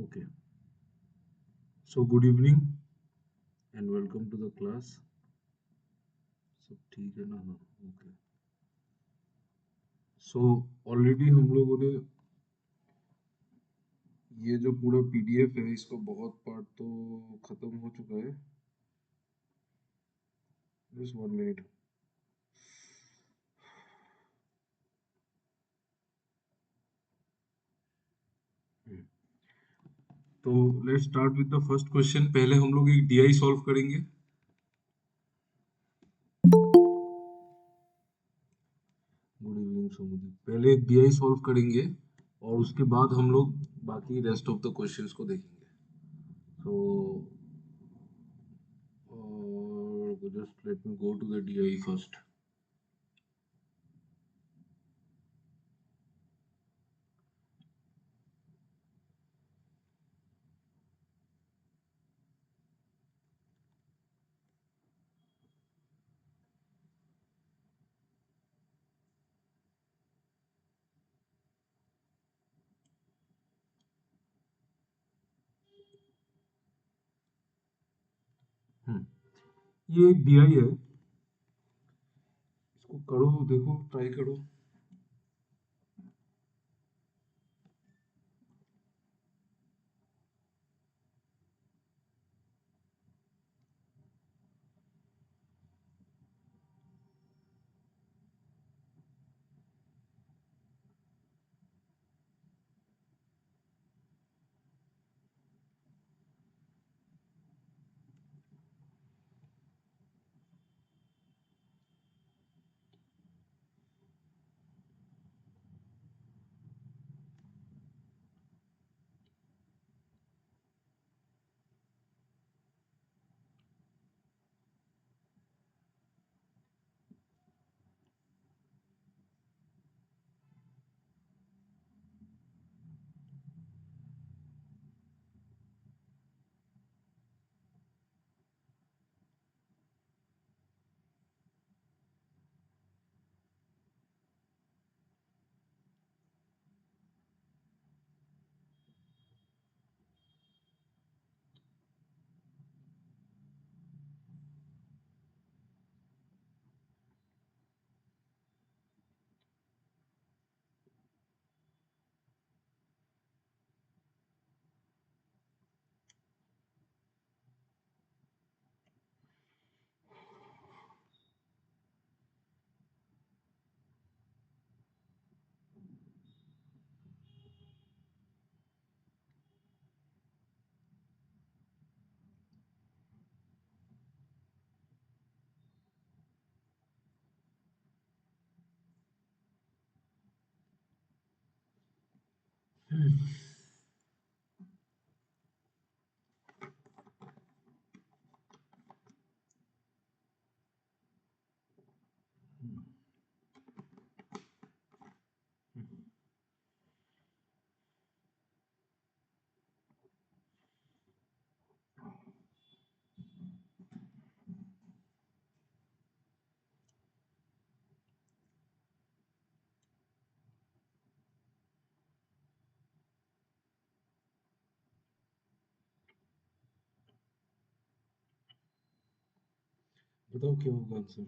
Okay. So good evening and welcome to the class. सब ठीक है ना? हाँ. Okay. So already हम लोगों ने ये जो पूरा पीडीएफ है इसको बहुत पार्ट तो खत्म हो चुका है. Just 1 minute. तो let's start with the first question. पहले हम लोग एक DI सॉल्व करेंगे. Good evening Samudeep. पहले एक DI सॉल्व करेंगे और उसके बाद हम लोग बाकी रेस्ट ऑफ द क्वेश्चंस को देखेंगे. So just let me go to the DI first. ये एक DI है. इसको करो, देखो, ट्राई करो. बताओ क्या होगा आंसर.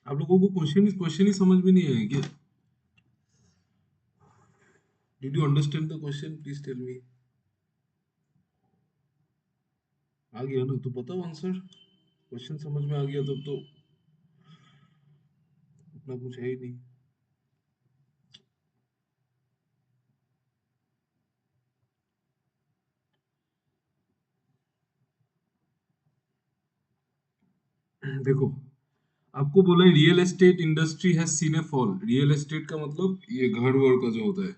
आप लोगों को क्वेश्चन ही समझ में नहीं आया क्या? Did you understand the question? Please tell me. आ गया ना, तो बताओ आंसर। क्वेश्चन समझ में आ गया तब तो उतना कुछ है ही नहीं। देखो, आपको बोला है real estate industry has seen A fall. Real estate का मतलब ये घर वर का जो होता है,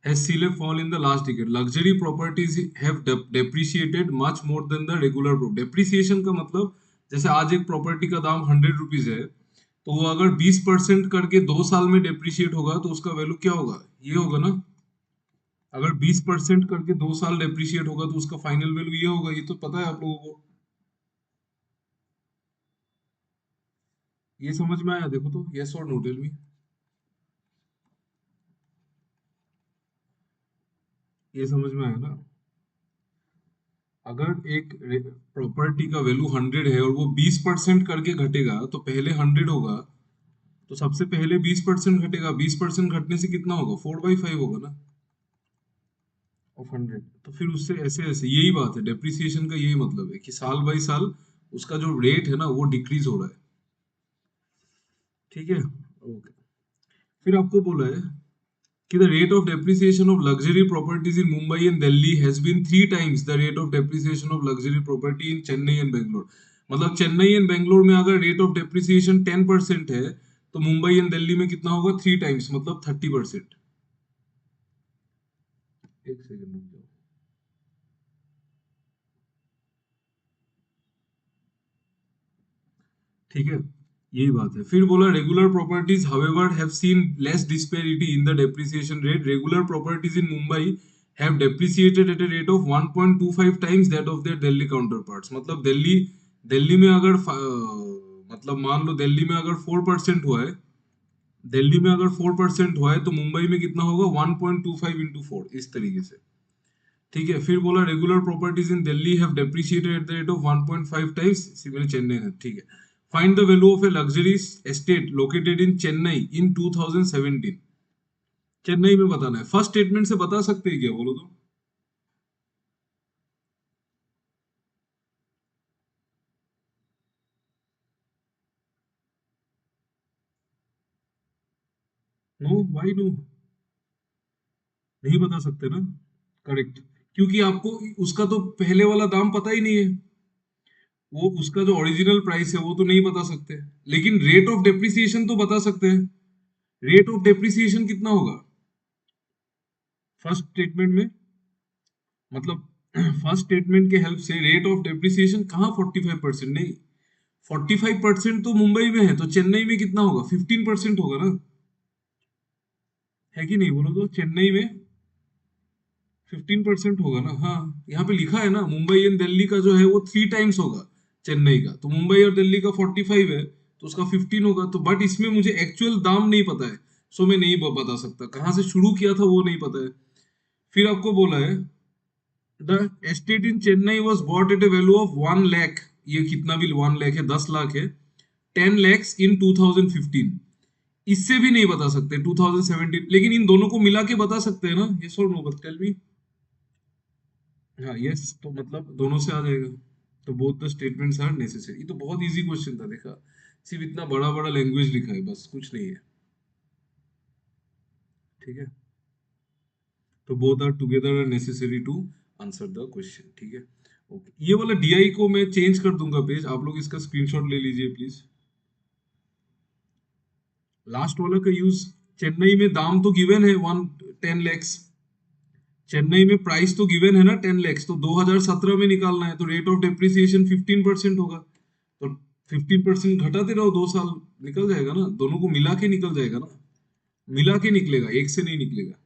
has seen a fall in the last decade. Luxury properties have depreciated much more than the regular depreciation का मतलब, जैसे आज एक प्रॉपर्टी का दाम 100 रुपीज है, तो वो अगर 20% करके 2 साल में डेप्रिशिएट होगा तो उसका वैल्यू क्या होगा, ये होगा ना। अगर 20% करके 2 साल डेप्रिशिएट होगा तो उसका फाइनल वैल्यू ये होगा। ये तो पता है आप लोगों को। ये समझ में आया? देखो तो, यस और नो, टेल मी। ये समझ में आया ना? अगर एक प्रॉपर्टी का वैल्यू 100 है और वो 20% करके घटेगा तो पहले 100 होगा, तो सबसे पहले 20% घटेगा। 20% घटने से कितना होगा, 4/5 होगा ना, ऑफ 100। तो फिर उससे ऐसे ऐसे यही बात है, डेप्रिसिएशन का यही मतलब है कि साल बाई साल उसका जो रेट है ना वो डिक्रीज हो रहा है। ठीक है, ओके। फिर आपको बोला है कि the rate of depreciation of luxury properties in Mumbai and Delhi has been 3 times the rate of depreciation of luxury property in Chennai and Bangalore. मतलब चेन्नई एंड बेंगलोर में अगर रेट ऑफ डेप्रिसिएशन 10% है, तो मुंबई एंड दिल्ली में कितना होगा, 3 times, मतलब 30%। एक सेकंड रुक जाओ। ठीक है, यही बात है। फिर बोला regular properties however have seen less disparity in the depreciation rate. Regular properties in Mumbai have depreciated at a rate of 1.25 times that of their Delhi counterparts. मतलब दिल्ली दिल्ली में अगर मतलब मान लो दिल्ली में अगर 4% हुआ है, दिल्ली में अगर 4% हुआ है तो मुंबई में कितना होगा, 1.25 into 4, इस तरीके से। ठीक है, फिर बोला regular properties in Delhi have depreciated at the rate of 1.5 times similar Chennai है। ठीक है, find the value of a luxury estate located in Chennai in 2017। Chennai में बताना है। फर्स्ट स्टेटमेंट से बता सकते हैं क्या, बोलो तो। No, why no? नहीं बता सकते ना? करेक्ट, क्योंकि आपको उसका तो पहले वाला दाम पता ही नहीं है। वो उसका जो ओरिजिनल प्राइस है वो तो नहीं बता सकते, लेकिन रेट ऑफ डेप्रिसिएशन तो बता सकते हैं। रेट ऑफ डेप्रिसिएशन कितना होगा फर्स्ट स्टेटमेंट में, मतलब फर्स्ट स्टेटमेंट के हेल्प से रेट ऑफ डेप्रिसिएशन कहाँ 45%, नहीं, 45% तो मुंबई में है, तो चेन्नई में कितना होगा, 15% होगा ना। है कि नहीं, बोलो तो, चेन्नई में 15% होगा ना। हाँ, यहाँ पे लिखा है ना, मुंबई एंड दिल्ली का जो है वो 3 times होगा चेन्नई का। तो मुंबई और दिल्ली का 45 है, तो उसका 15 होगा। तो बट इसमें मुझे एक्चुअल दाम नहीं पता है, सो मैं नहीं बता सकता कहाँ से शुरू किया था, वो नहीं पता है। फिर आपको बोला है the estate in Chennai was bought at A value of 1 lakh. ये कितना भी 1 लाख है, 10 लाख है, 10 lakhs इन 2015। इससे भी नहीं बता सकते 2017, लेकिन इन दोनों को मिला के बता सकते हैं ना, यस और नो, बट टेल मी। हाँ, यस तो मतलब दोनों से आ जाएगा। तो both the statements are necessary. ये तो बहुत इजी क्वेश्चन था, देखा, सिर्फ इतना बड़ा बड़ा लैंग्वेज लिखा है, बस कुछ नहीं है। ठीक है, तो both are together are necessary to answer the question. ठीक है, ओके। ये वाला डीआई को मैं चेंज कर दूंगा पेज, आप लोग इसका स्क्रीनशॉट ले लीजिए प्लीज। लास्ट वाला का यूज, चेन्नई में दाम तो गिवन है 10 lakhs। चेन्नई में प्राइस तो गिवन है ना 10 lakhs, तो 2017 में निकालना है, तो रेट ऑफ डेप्रिसिएशन 15% होगा। तो 15% घटाते रहो, 2 साल निकल जाएगा ना, दोनों को मिला के निकल जाएगा ना। मिला के निकलेगा, एक से नहीं निकलेगा।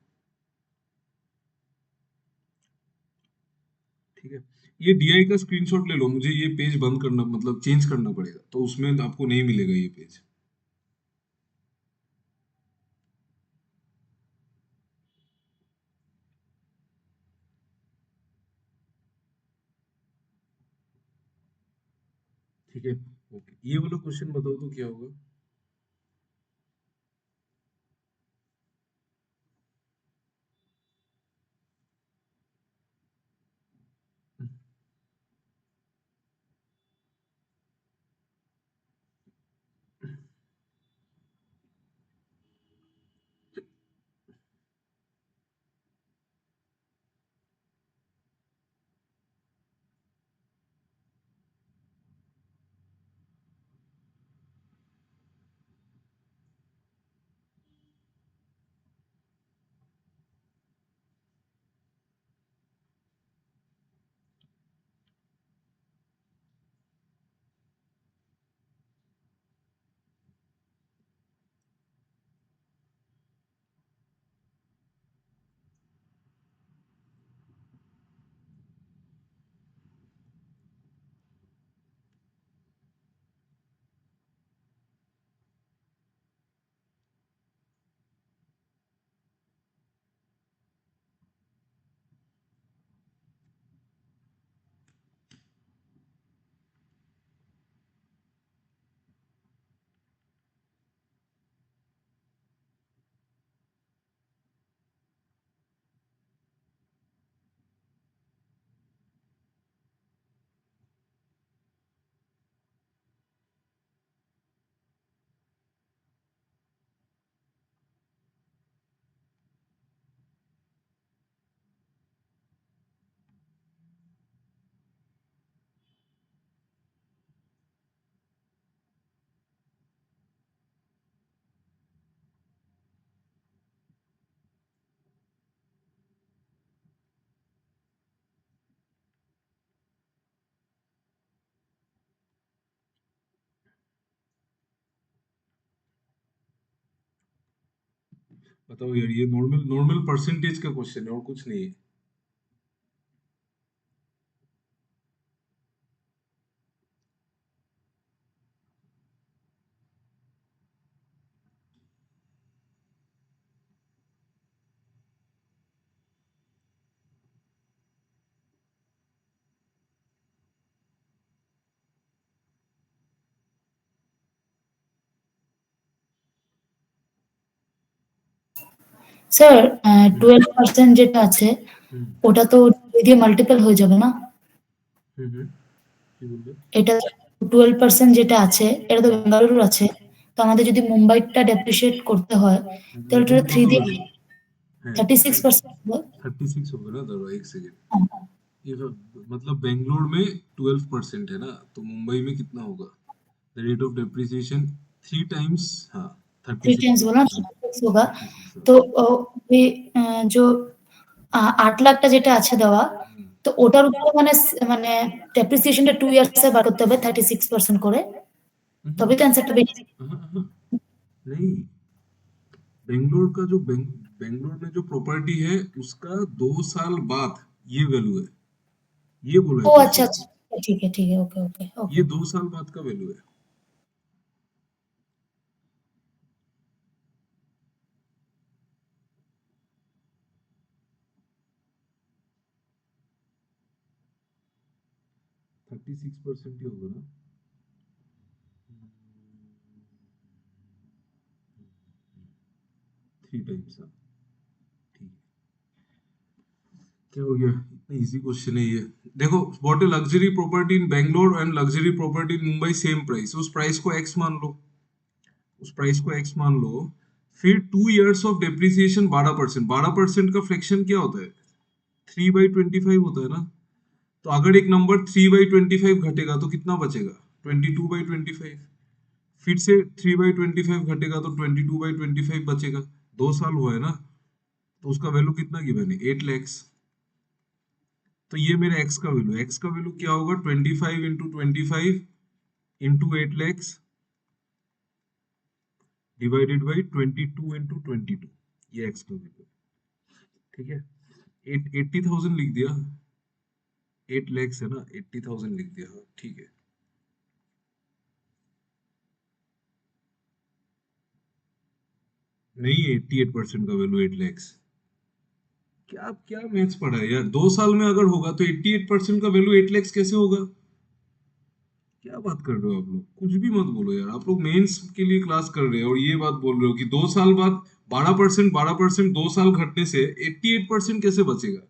ठीक है, ये डीआई का स्क्रीनशॉट ले लो, मुझे ये पेज बंद करना, मतलब चेंज करना पड़ेगा, तो उसमें आपको नहीं मिलेगा ये पेज। ठीक है, ओके। ये वाला क्वेश्चन बताओ तो क्या होगा। बताओ यार, ये नॉर्मल नॉर्मल परसेंटेज का क्वेश्चन है और कुछ नहीं है। স্যার হুম 12% যেটা আছে হুম ওটা তো 2 দিয়ে মাল্টিপল হয়ে যাবে না? হুম, কি বললে? এটা 12% যেটা আছে এটা তো হুম, বেঙ্গালুরুর আছে। তো আমাদের যদি মুম্বাইটা ডেপ্রিসিয়েট করতে হয় তাহলে এখন ওটা 3 কত দিয়ে হলো? হ্যাঁ, 36% হবে। 36 होगा ना, दादा एक सेकेंड। हाँ, ये तो मतलब बेंगलोर में 12% है ना, तो मुंबई में कितना होगा? The rate of depreciation three times, हाँ, 3 टाइम्स बोला 36%, हाँ, 36 होगा। 36 তো होगा। ये जो 8 লাখটা যেটা আছে দেওয়া हम्म, তো ওটার উপরে মানে মানে ডেপ্রিসিয়েশনটা 2 ইয়ার্স এ বার করতে হবে 36% করে। हम्म, তবে তো অ্যান্সারটা বেরিয়ে যাবে। हाँ, हाँ, नहीं, बेंगलोर का जो बेंगलोर में जो प्रॉपर्टी है उसका 2 साल बाद ये वैल्यू है, ये बोला है ও আচ্ছা, क्वेश्चन। আচ্ছা। ঠিক है। ओके, ओके, ये ओके। 2 साल बाद का वैल्यू है। 36% ही होगा ना। थ्री टाइम्स, हाँ, ठीक है। क्या हो गया, इतना इजी क्वेश्चन है ये। देखो, what a luxury property in Bangalore and luxury property in Mumbai same price, उस प्राइस को एक्स मान लो, उस प्राइस को एक्स मान लो। फिर 2 इयर्स ऑफ डेप्रिसिएशन 12%, 12% का फ्रैक्शन क्या होता है? 3/25 होता है ना। तो अगर एक नंबर 3/25 घटेगा तो कितना बचेगा? 22/25। फिर से 3/25 घटेगा तो 22/25 बचेगा। 2 साल हुआ है ना, तो उसका वैल्यू कितना गिवन है? 8 लैक्स। तो ये मेरा एक्स का वैल्यू, एक्स का वैल्यू क्या होगा? 25 into 25 into 8 lakhs divided by 22 into 22, ये एक्स का वैल्यू। ठीक है, 80,000 लिख दिया। 8 लैक्स है ना, 80,000 लिख दिया, हाँ ठीक है। नहीं है 88% का वैल्यू 8 लैक्स। क्या क्या मैथ्स पढ़ा है यार, 2 साल में अगर होगा तो 88% का वैल्यू 8 लैक्स कैसे होगा? क्या बात कर रहे हो आप लोग, कुछ भी मत बोलो यार, आप लोग मेंस के लिए क्लास कर रहे हो और ये बात बोल रहे हो कि 2 साल बाद 12%, 12% 2 साल घटने से 88% कैसे बचेगा?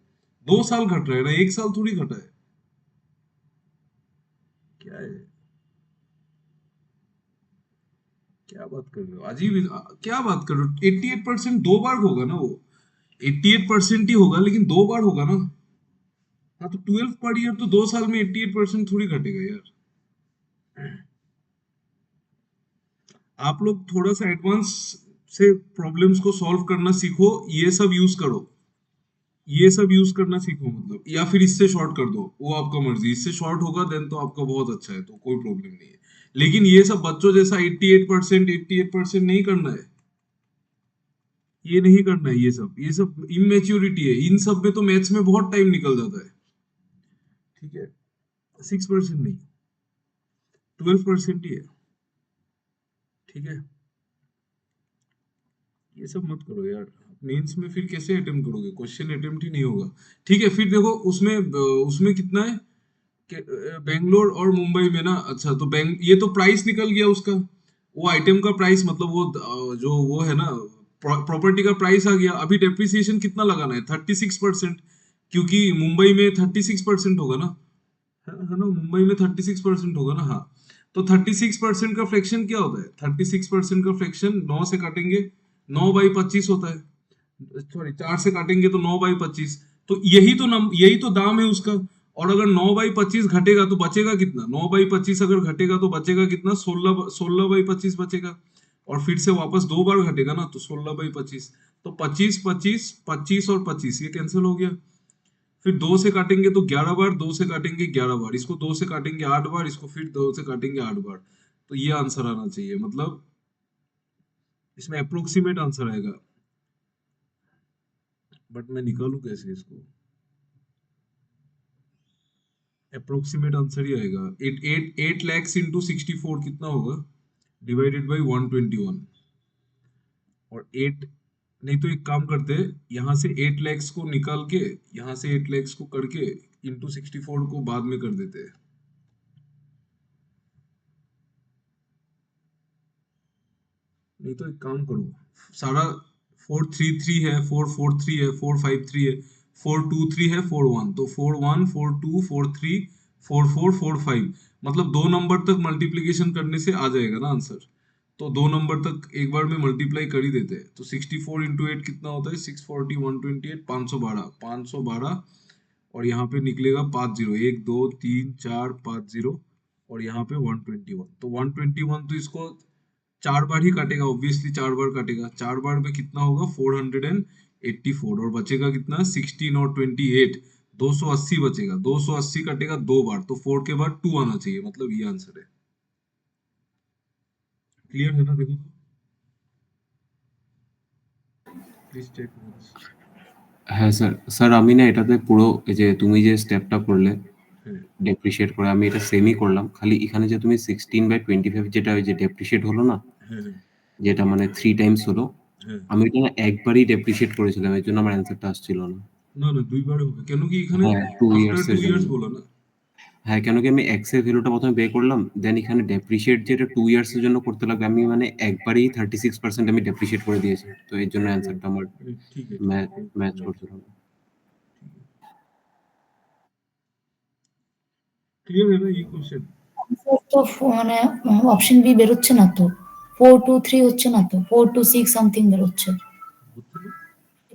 2 साल घट रहा है ना, 1 साल थोड़ी घटा है। क्या है, क्या बात कर रहे हो, अजीब क्या बात कर रहे हो? 88% 2 बार होगा ना वो, 88% ही होगा लेकिन 2 बार होगा ना। हाँ, तो 12 पर ईयर तो 2 साल में 88% थोड़ी घटेगा यार। आप लोग थोड़ा सा एडवांस से प्रॉब्लम्स को सॉल्व करना सीखो, ये सब यूज करो, ये सब यूज करना सीखो, मतलब या फिर इससे शॉर्ट कर दो, वो आपका मर्जी, इससे शॉर्ट होगा देन तो आपका बहुत अच्छा है, तो कोई प्रॉब्लम नहीं है। लेकिन ये सब बच्चों जैसा 88%, 88% नहीं करना है, ये नहीं करना है, ये सब इमेच्योरिटी है, इन सब में तो मैथ्स में बहुत टाइम निकल जाता है। ठीक है, 6% नहीं, 12% ही है। ठीक है, ये सब मत करो यार, मेंस में फिर कैसे अटेम्प्ट करोगे, क्वेश्चन अटेम्प्ट ही नहीं होगा। ठीक है, फिर देखो उसमें उसमें कितना है कि बेंगलोर और मुंबई में ना, अच्छा तो ये तो प्राइस निकल गया उसका, वो आइटम का प्राइस, मतलब वो जो वो है ना, प्रॉपर्टी का प्राइस आ गया। अभी डेप्रिसिएशन कितना लगाना है? 36%, क्योंकि मुंबई में 36% होगा ना, है ना, मुंबई में 36% होगा ना, हाँ। तो 36% का फ्रैक्शन क्या होता है? 36% का फ्रैक्शन 9 से काटेंगे, 9/25 होता है, सॉरी 4 से काटेंगे तो 9/25। तो यही तो दाम है उसका। और अगर 9/25 घटेगा तो बचेगा कितना? 9/25 अगर घटेगा तो बचेगा कितना? 16/25 बचेगा। और फिर से वापस 2 बार घटेगा ना, तो 16/25। तो 25, 25, 25 और 25 ये कैंसिल हो गया। फिर 2 से काटेंगे तो 11 बार, 2 से काटेंगे 11 बार, इसको 2 से काटेंगे 8 बार, इसको फिर 2 से काटेंगे 8 बार। तो ये आंसर आना चाहिए, मतलब इसमें अप्रोक्सीमेट आंसर आएगा बट मैं निकालूं कैसे इसको? अप्रोक्सीमेट आंसर ही आएगा। 8 लैक्स इंटू 64 कितना होगा? Divided by 121। और 8, नहीं तो एक काम करते हैं, यहाँ से 8 लैक्स को निकाल के, यहाँ से 8 लैक्स को करके इंटू 64 को बाद में कर देते हैं। नहीं तो एक काम करो, सारा 433 है, 443 है, 453 है, 423 है, 41, तो 41 42 43 44 45, मतलब 2 नंबर तक मल्टीप्लीकेशन करने से आ जाएगा ना आंसर। तो 2 नंबर तक एक बार में मल्टीप्लाई कर ही देते हैं। तो 64 इंटू 8 कितना होता है? 640 128 512 512। और यहाँ पे निकलेगा 50, 1 2 3 4 5 0। और यहाँ पे 121, तो 121 तो इसको 4 बार ही काटेगा, ऑब्वियसली 4 बार काटेगा। 4 बार में कितना होगा? 484। और बचेगा कितना? 16 और 28, 280 बचेगा। 280 कटेगा 2 बार, तो 4 के बाद 2 आना चाहिए, मतलब ये आंसर है। क्लियर है ना? देखो तो, प्लीज चेक वंस। হ্যাঁ স্যার, স্যার আমি না এটাতে পুরো এই যে তুমি যে স্টেপটা করলে হ্যাঁ ডেপ্রিশিয়েট করে, আমি এটা সেমই করলাম, খালি এখানে যে তুমি 16/25 যেটা ওই যে ডেপ্রিশিয়েট হলো না, হ্যাঁ যেটা মানে 3 টাইমস হলো, হ্যাঁ। আমি এটা না একবারই ডেপ্রিশিয়েট করেছিলাম, এর জন্য আমার অ্যান্সারটা আসছিল না। না না, 2 বার হবে কেন কি এখানে? হ্যাঁ 2 আফটার ইয়ার্স 2 এর জন্য। ইয়ার্স বলা না। হ্যাঁ, কেন কি আমি এক্স এর ভ্যালুটা প্রথমে বে করলাম, দেন এখানে ডেপ্রিশিয়েট যেটা 2 ইয়ার্স এর জন্য করতে লাগবে, আমি মানে একবারেই 36% আমি ডেপ্রিশিয়েট করে দিয়েছি, তো এর জন্য অ্যান্সারটা আমার ठीक है ठीक है, कोई ম্যাচ प्रॉब्लम করছিল না। नहीं। क्लियर है ना ये क्वेश्चन? आंसर तो মানে অপশন বি বেরোচ্ছে না তো, 423 হচ্ছে না তো, 426 সামথিং বেরোচ্ছে। হচ্ছে না?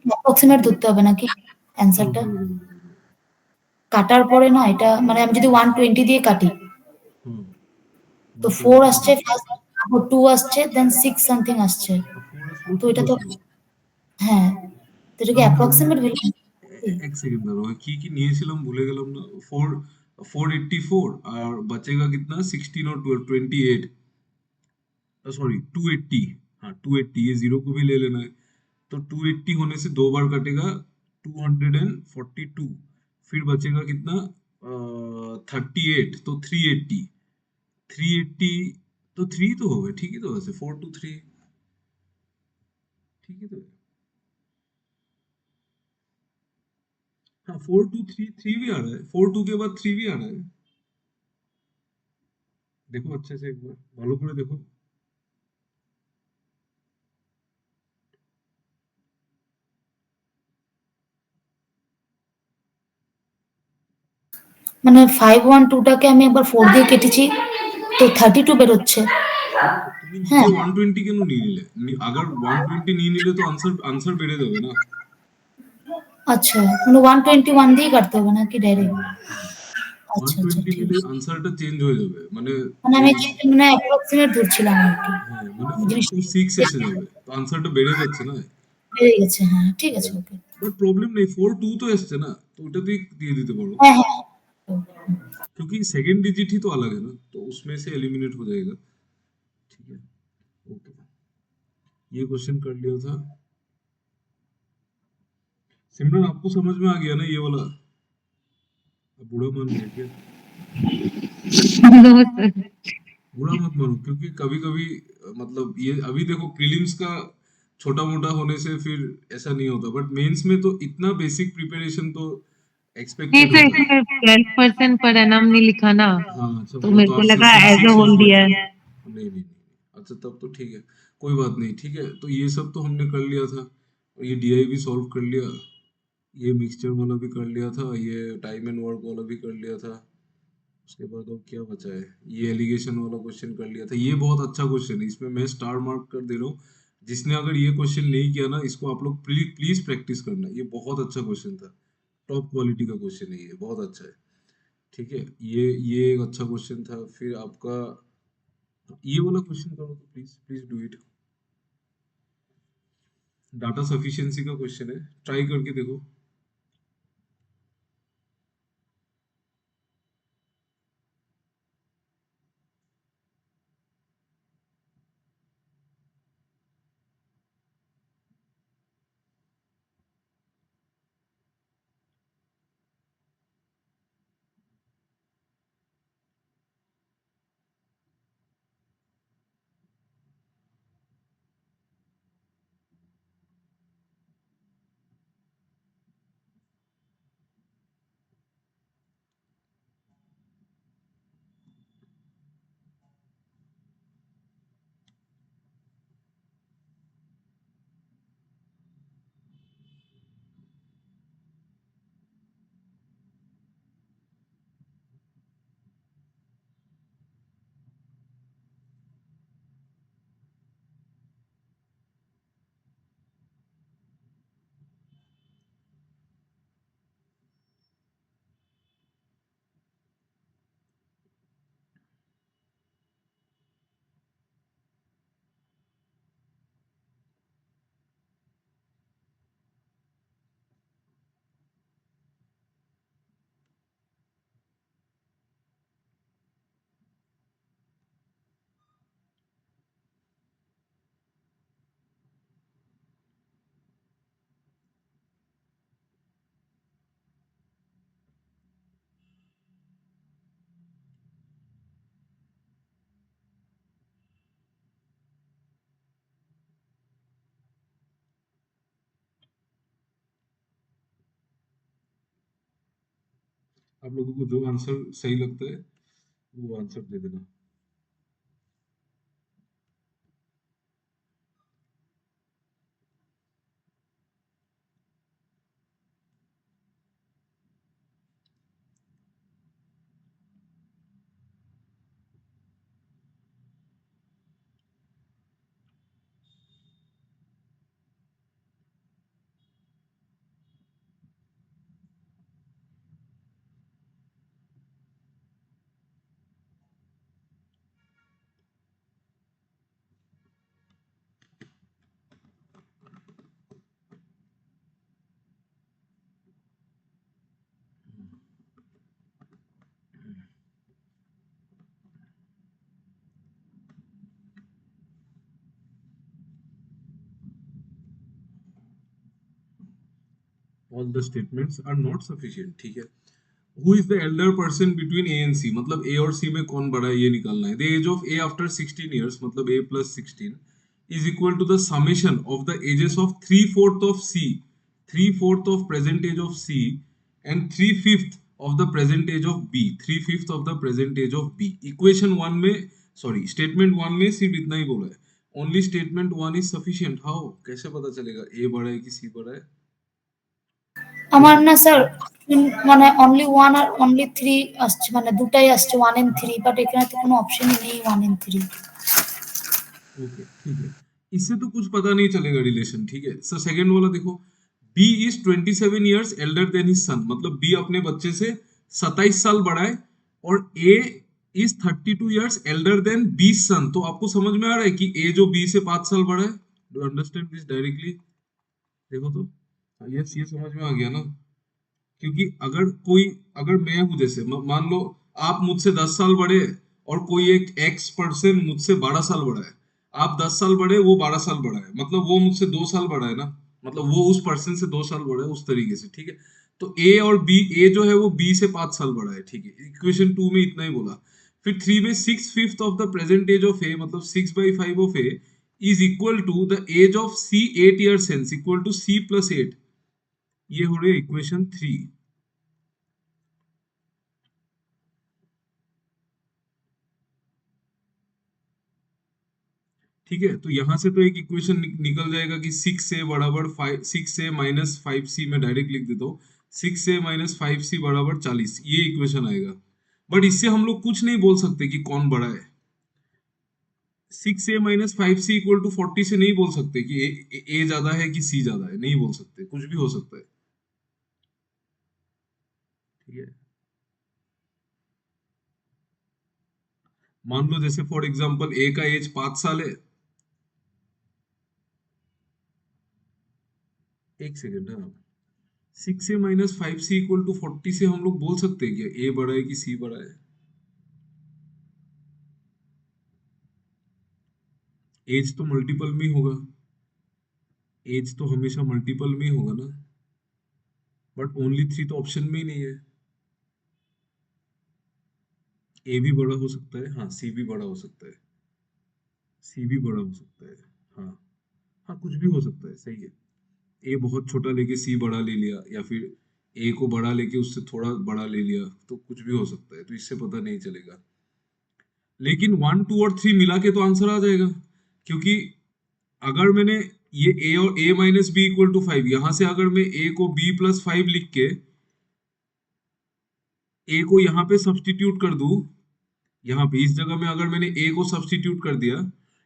অ্যাপ্রক্সিমেট ধরতে হবে নাকি অ্যান্সারটা? কাটার পরে না এটা মানে আমি যদি 120 দিয়ে কাটি, হুম, তো 4 120 আসছে ফার্স্ট, তারপর 2 আসছে, দেন 6 সামথিং আসছে। 4 আসলো, তো 2 এটা তো আসলো। হ্যাঁ, তো এটা কি অ্যাপ্রক্সিমেট ভ্যালু? এক সেকেন্ড দাঁড়াও, কি নিয়েছিলাম ভুলে গেলাম না। 484, আর बचेगा कितना? 16 और 12, 28, सॉरी 280। हाँ 280, ये जीरो को भी ले लेना है। तो 280 होने से 2 बार कटेगा, 242। फिर बचेगा कितना? 38, तो 380। 380, तो 3 तो हो गए, ठीक ही तो, वैसे 423 ठीक ही तो है। हाँ 423 3 भी आ रहा है, 42 के बाद 3 भी आ रहा है। देखो अच्छे से एक बार ভালো করে देखो। মানে 512 টাকে আমি একবার 4 দিয়ে কেটেছি, তো 32 বেরোচ্ছে। শোনো, তুমি নিচে হ্যাঁ, 120 কেন নিয়ে নিলে? अगर 120 নিয়ে নিলে তো आंसर आंसर বেড়ে যাবে না। আচ্ছা, মানে 121 দিয়ে কাটতে হবে নাকি ডাইরেক্ট? হ্যাঁ, আচ্ছা, আচ্ছা, 120 ঠিক নিলে আছে। आंसरটা চেঞ্জ হয়ে যাবে, মানে মানে যে আমি মানে অ্যাপ্রক্সিমেট ধরছিলাম আরকি। হ্যাঁ, মানে জিনিসটা 426 এসে যাবে, তো आंसरটা বেড়ে যাচ্ছে না। বেড়ে গেছে। হ্যাঁ, ঠিক আছে, ওকে। বাট প্রবলেম নেই, 42 তো এসছে না, তো ওটাতেই দিয়ে দিতে পারো। হ্যাঁ, হ্যাঁ। क्योंकि सेकंड डिजिट ही तो अलग है ना, तो उसमें से एलिमिनेट हो जाएगा। ठीक है, ओके, ये क्वेश्चन कर लिया था। सिमरन आपको समझ में आ गया ना ये वाला? अब बुरा मान गया क्या? No sir. बुरा मत मानो, क्योंकि कभी कभी मतलब ये अभी देखो प्रीलिम्स का छोटा मोटा होने से फिर ऐसा नहीं होता, बट मेंस में तो इतना बेसिक प्रिपरेशन तो नहीं एक्सपेक्टेड तो होता है। इसमें 12% पर एनम नहीं लिखा ना, हाँ अच्छा, तो वो मेरे तो को आप लगा सेशन एज अ 6 और होल 7, दिया है। नहीं नहीं नहीं, अच्छा तब तो ठीक है, कोई बात नहीं। ठीक है, तो ये सब तो हमने कर लिया था, और ये डीआई भी सॉल्व कर लिया, ये मिक्सचर वाला भी कर लिया था, ये टाइम एंड वर्क वाला भी कर लिया था। उसके बाद और क्या बचा है? ये एलिगेशन वाला क्वेश्चन कर लिया था। ये बहुत अच्छा क्वेश्चन है, इसमें मैं स्टार मार्क कर दे रहा हूँ। जिसने अगर ये क्वेश्चन नहीं किया ना, इसको आप लोग प्लीज प्लीज प्रैक्टिस करना, ये बहुत अच्छा क्वेश्चन था। टॉप क्वालिटी का क्वेश्चन है, ये बहुत अच्छा है। ठीक है, ये एक अच्छा क्वेश्चन था। फिर आपका ये वाला क्वेश्चन करो तो please please do it. Data sufficiency का क्वेश्चन है, ट्राई करके देखो। आप लोगों को जो आंसर सही लगता है वो आंसर दे देना। All the statements are not sufficient, ठीक है। Who is the elder person between A and C? मतलब A और C में कौन बड़ा है ये निकालना है। The age of A after 16 years मतलब A plus 16 is equal to the summation of the ages of 3/4 of C, 3/4 of present age of C and 3/5 of the present age of B, 3/5 of the present age of B. Equation 1 में statement 1 में सिर्फ इतना ही बोला है। Only statement 1 is sufficient. How? कैसे पता चलेगा A बड़ा है कि C बड़ा है? আমার না স্যার মানে অনলি 1 আর অনলি 3 আসছে, মানে দুটাই আসছে 1 এন্ড 3, বাট এখানে তো কোনো অপশনই নেই 1 এন্ড 3। ओके ठीक है, इससे तो कुछ पता नहीं चलेगा रिलेशन, ठीक है। सर सेकंड वाला देखो, B is 27 years elder than his son, मतलब बी अपने बच्चे से 27 साल बड़ा है, और A is 32 years elder than B son. तो आपको समझ में आ रहा है कि ए जो बी से 5 साल बड़ा है। Do understand this directly? देखो तो, यस ये समझ में आ गया ना। क्योंकि अगर मैं हूं, जैसे मान लो आप मुझसे 10 साल बड़े हैं और कोई एक एक्स पर्सन मुझसे 12 साल बड़ा है। आप 10 साल बड़े, वो 12 साल बड़ा है, मतलब वो मुझसे 2 साल बड़ा है ना, मतलब वो उस पर्सन से 2 साल बड़ा है, उस तरीके से, ठीक है। तो ए और बी, ए जो है वो बी से 5 साल बड़ा है, ठीक है। इक्वेशन 2 में इतना ही बोला। फिर 3 में 6/5 of the present age of A, मतलब 6/5 of A is equal to the age of C 8 years hence, equal to C plus 8। ये हो रही है इक्वेशन 3। ठीक है, तो यहां से तो एक इक्वेशन निकल जाएगा कि 6a बराबर 5, 6a माइनस 5c में डायरेक्ट लिख देता हूँ, 6a माइनस 5c बराबर 40, ये इक्वेशन आएगा। बट इससे हम लोग कुछ नहीं बोल सकते कि कौन बड़ा है। 6a minus 5c equal to 40 से नहीं बोल सकते कि ए ज्यादा है कि सी ज्यादा है, नहीं बोल सकते, कुछ भी हो सकता है, ठीक है। मान लो जैसे फॉर एग्जांपल ए का एज 5 साल है। एक सेकेंड, हाँ, 6a minus 5c equal to 40 से हम लोग बोल सकते हैं कि ए बड़ा है कि सी बड़ा है। एज तो मल्टीपल में ही होगा, एज तो हमेशा मल्टीपल में ही होगा ना। बट ओनली 3 तो ऑप्शन में ही नहीं है। ए भी बड़ा हो सकता है, हाँ, सी भी बड़ा हो सकता है, सी भी बड़ा हो सकता है, हाँ। हाँ, कुछ भी हो सकता है, सही है। ए बहुत छोटा लेके सी बड़ा ले लिया, या फिर ए को बड़ा लेके उससे थोड़ा बड़ा ले लिया, तो कुछ भी हो सकता है, तो इससे पता नहीं चलेगा। लेकिन 1, 2 और 3 मिला के तो आंसर आ जाएगा, क्योंकि अगर मैंने ये ए और ए माइनस बी इक्वल टू 5, यहां से अगर मैं ए को बी प्लस 5 लिख के ए को यहाँ पे सब्सटीट्यूट कर दूं, यहाँ पे इस जगह में अगर मैंने ए को सब्सटीट्यूट कर दिया,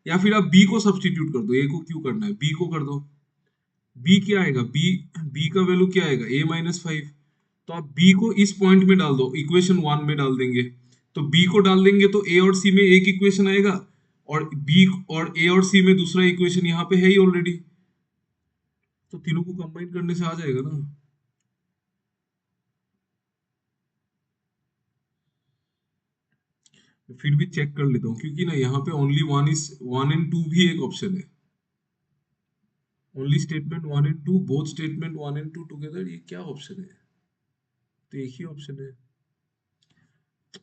या फिर आप बी को सब्सटीट्यूट कर दो, ए को क्यों करना है, बी को कर दो। बी क्या आएगा, बी बी का वैल्यू क्या आएगा, ए माइनस 5। तो आप बी को इस पॉइंट में डाल दो, इक्वेशन 1 में डाल देंगे। तो बी को डाल देंगे तो ए और सी में एक इक्वेशन आएगा, और बी और ए और सी में दूसरा इक्वेशन यहाँ पे है ही ऑलरेडी, तो तीनों को कंबाइन करने से आ जाएगा ना। फिर भी चेक कर लेता हूँ, क्योंकि ना यहाँ पे ओनली 1 एंड 2 भी एक ऑप्शन है। Only statement 1 and 2, both statement 1 and 2 together, ये क्या ऑप्शन है? तो एक ही ऑप्शन है।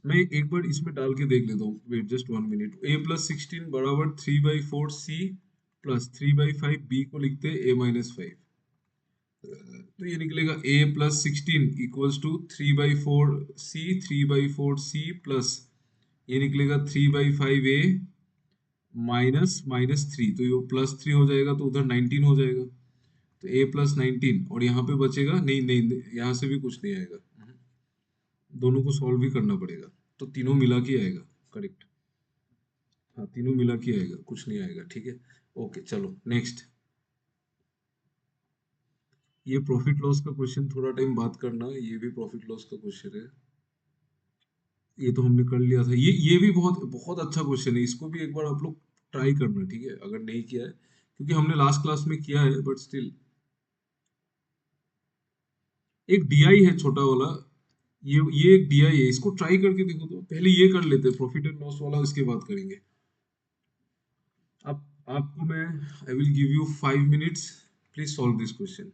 मैं एक बार इसमें डाल के देख लेता हूँ, wait just 1 minute. a plus 16 बराबर 3/4 c प्लस 3/5 b को लिखते हैं a माइनस 5। तो ये निकलेगा a plus 16 equals to 3/4c 3/4c plus ये निकलेगा 3/5a माइनस -3, तो ये +3 हो जाएगा तो उधर 19 हो जाएगा, तो a प्लस 19 और यहाँ पे बचेगा नहीं नहीं, यहाँ से भी कुछ नहीं आएगा, दोनों को सॉल्व भी करना पड़ेगा, तो तीनों मिला के आएगा करेक्ट। हाँ तीनों मिला के आएगा, कुछ नहीं आएगा, ठीक है। ओके चलो नेक्स्ट। ये प्रॉफिट लॉस का क्वेश्चन थोड़ा टाइम बात करना, ये भी प्रॉफिट लॉस का क्वेश्चन है, ये तो हमने कर लिया था। ये भी बहुत बहुत अच्छा क्वेश्चन है, इसको भी एक बार आप लोग ट्राई करना, ठीक है, अगर नहीं किया है, क्योंकि हमने लास्ट क्लास में किया है, बट स्टिल एक डीआई है छोटा वाला, ये एक डीआई है, इसको ट्राई करके देखो, तो पहले ये कर लेते हैं प्रॉफिट एंड लॉस वाला, इसके बाद करेंगे। अब आपको मैं I will give you 5 minutes, please solve this question.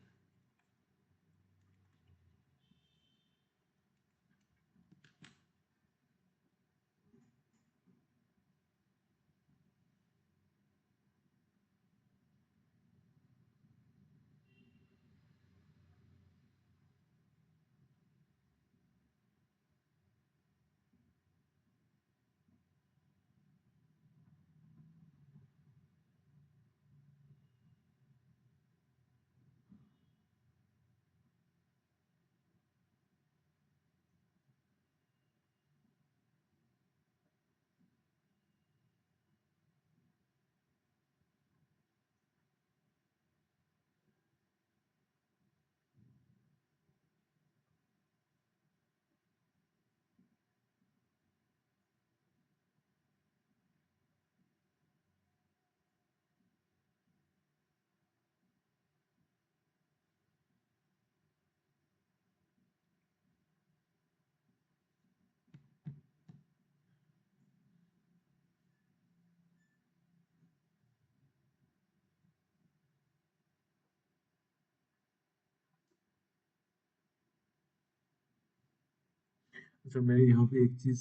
अच्छा मैं यहाँ पे एक चीज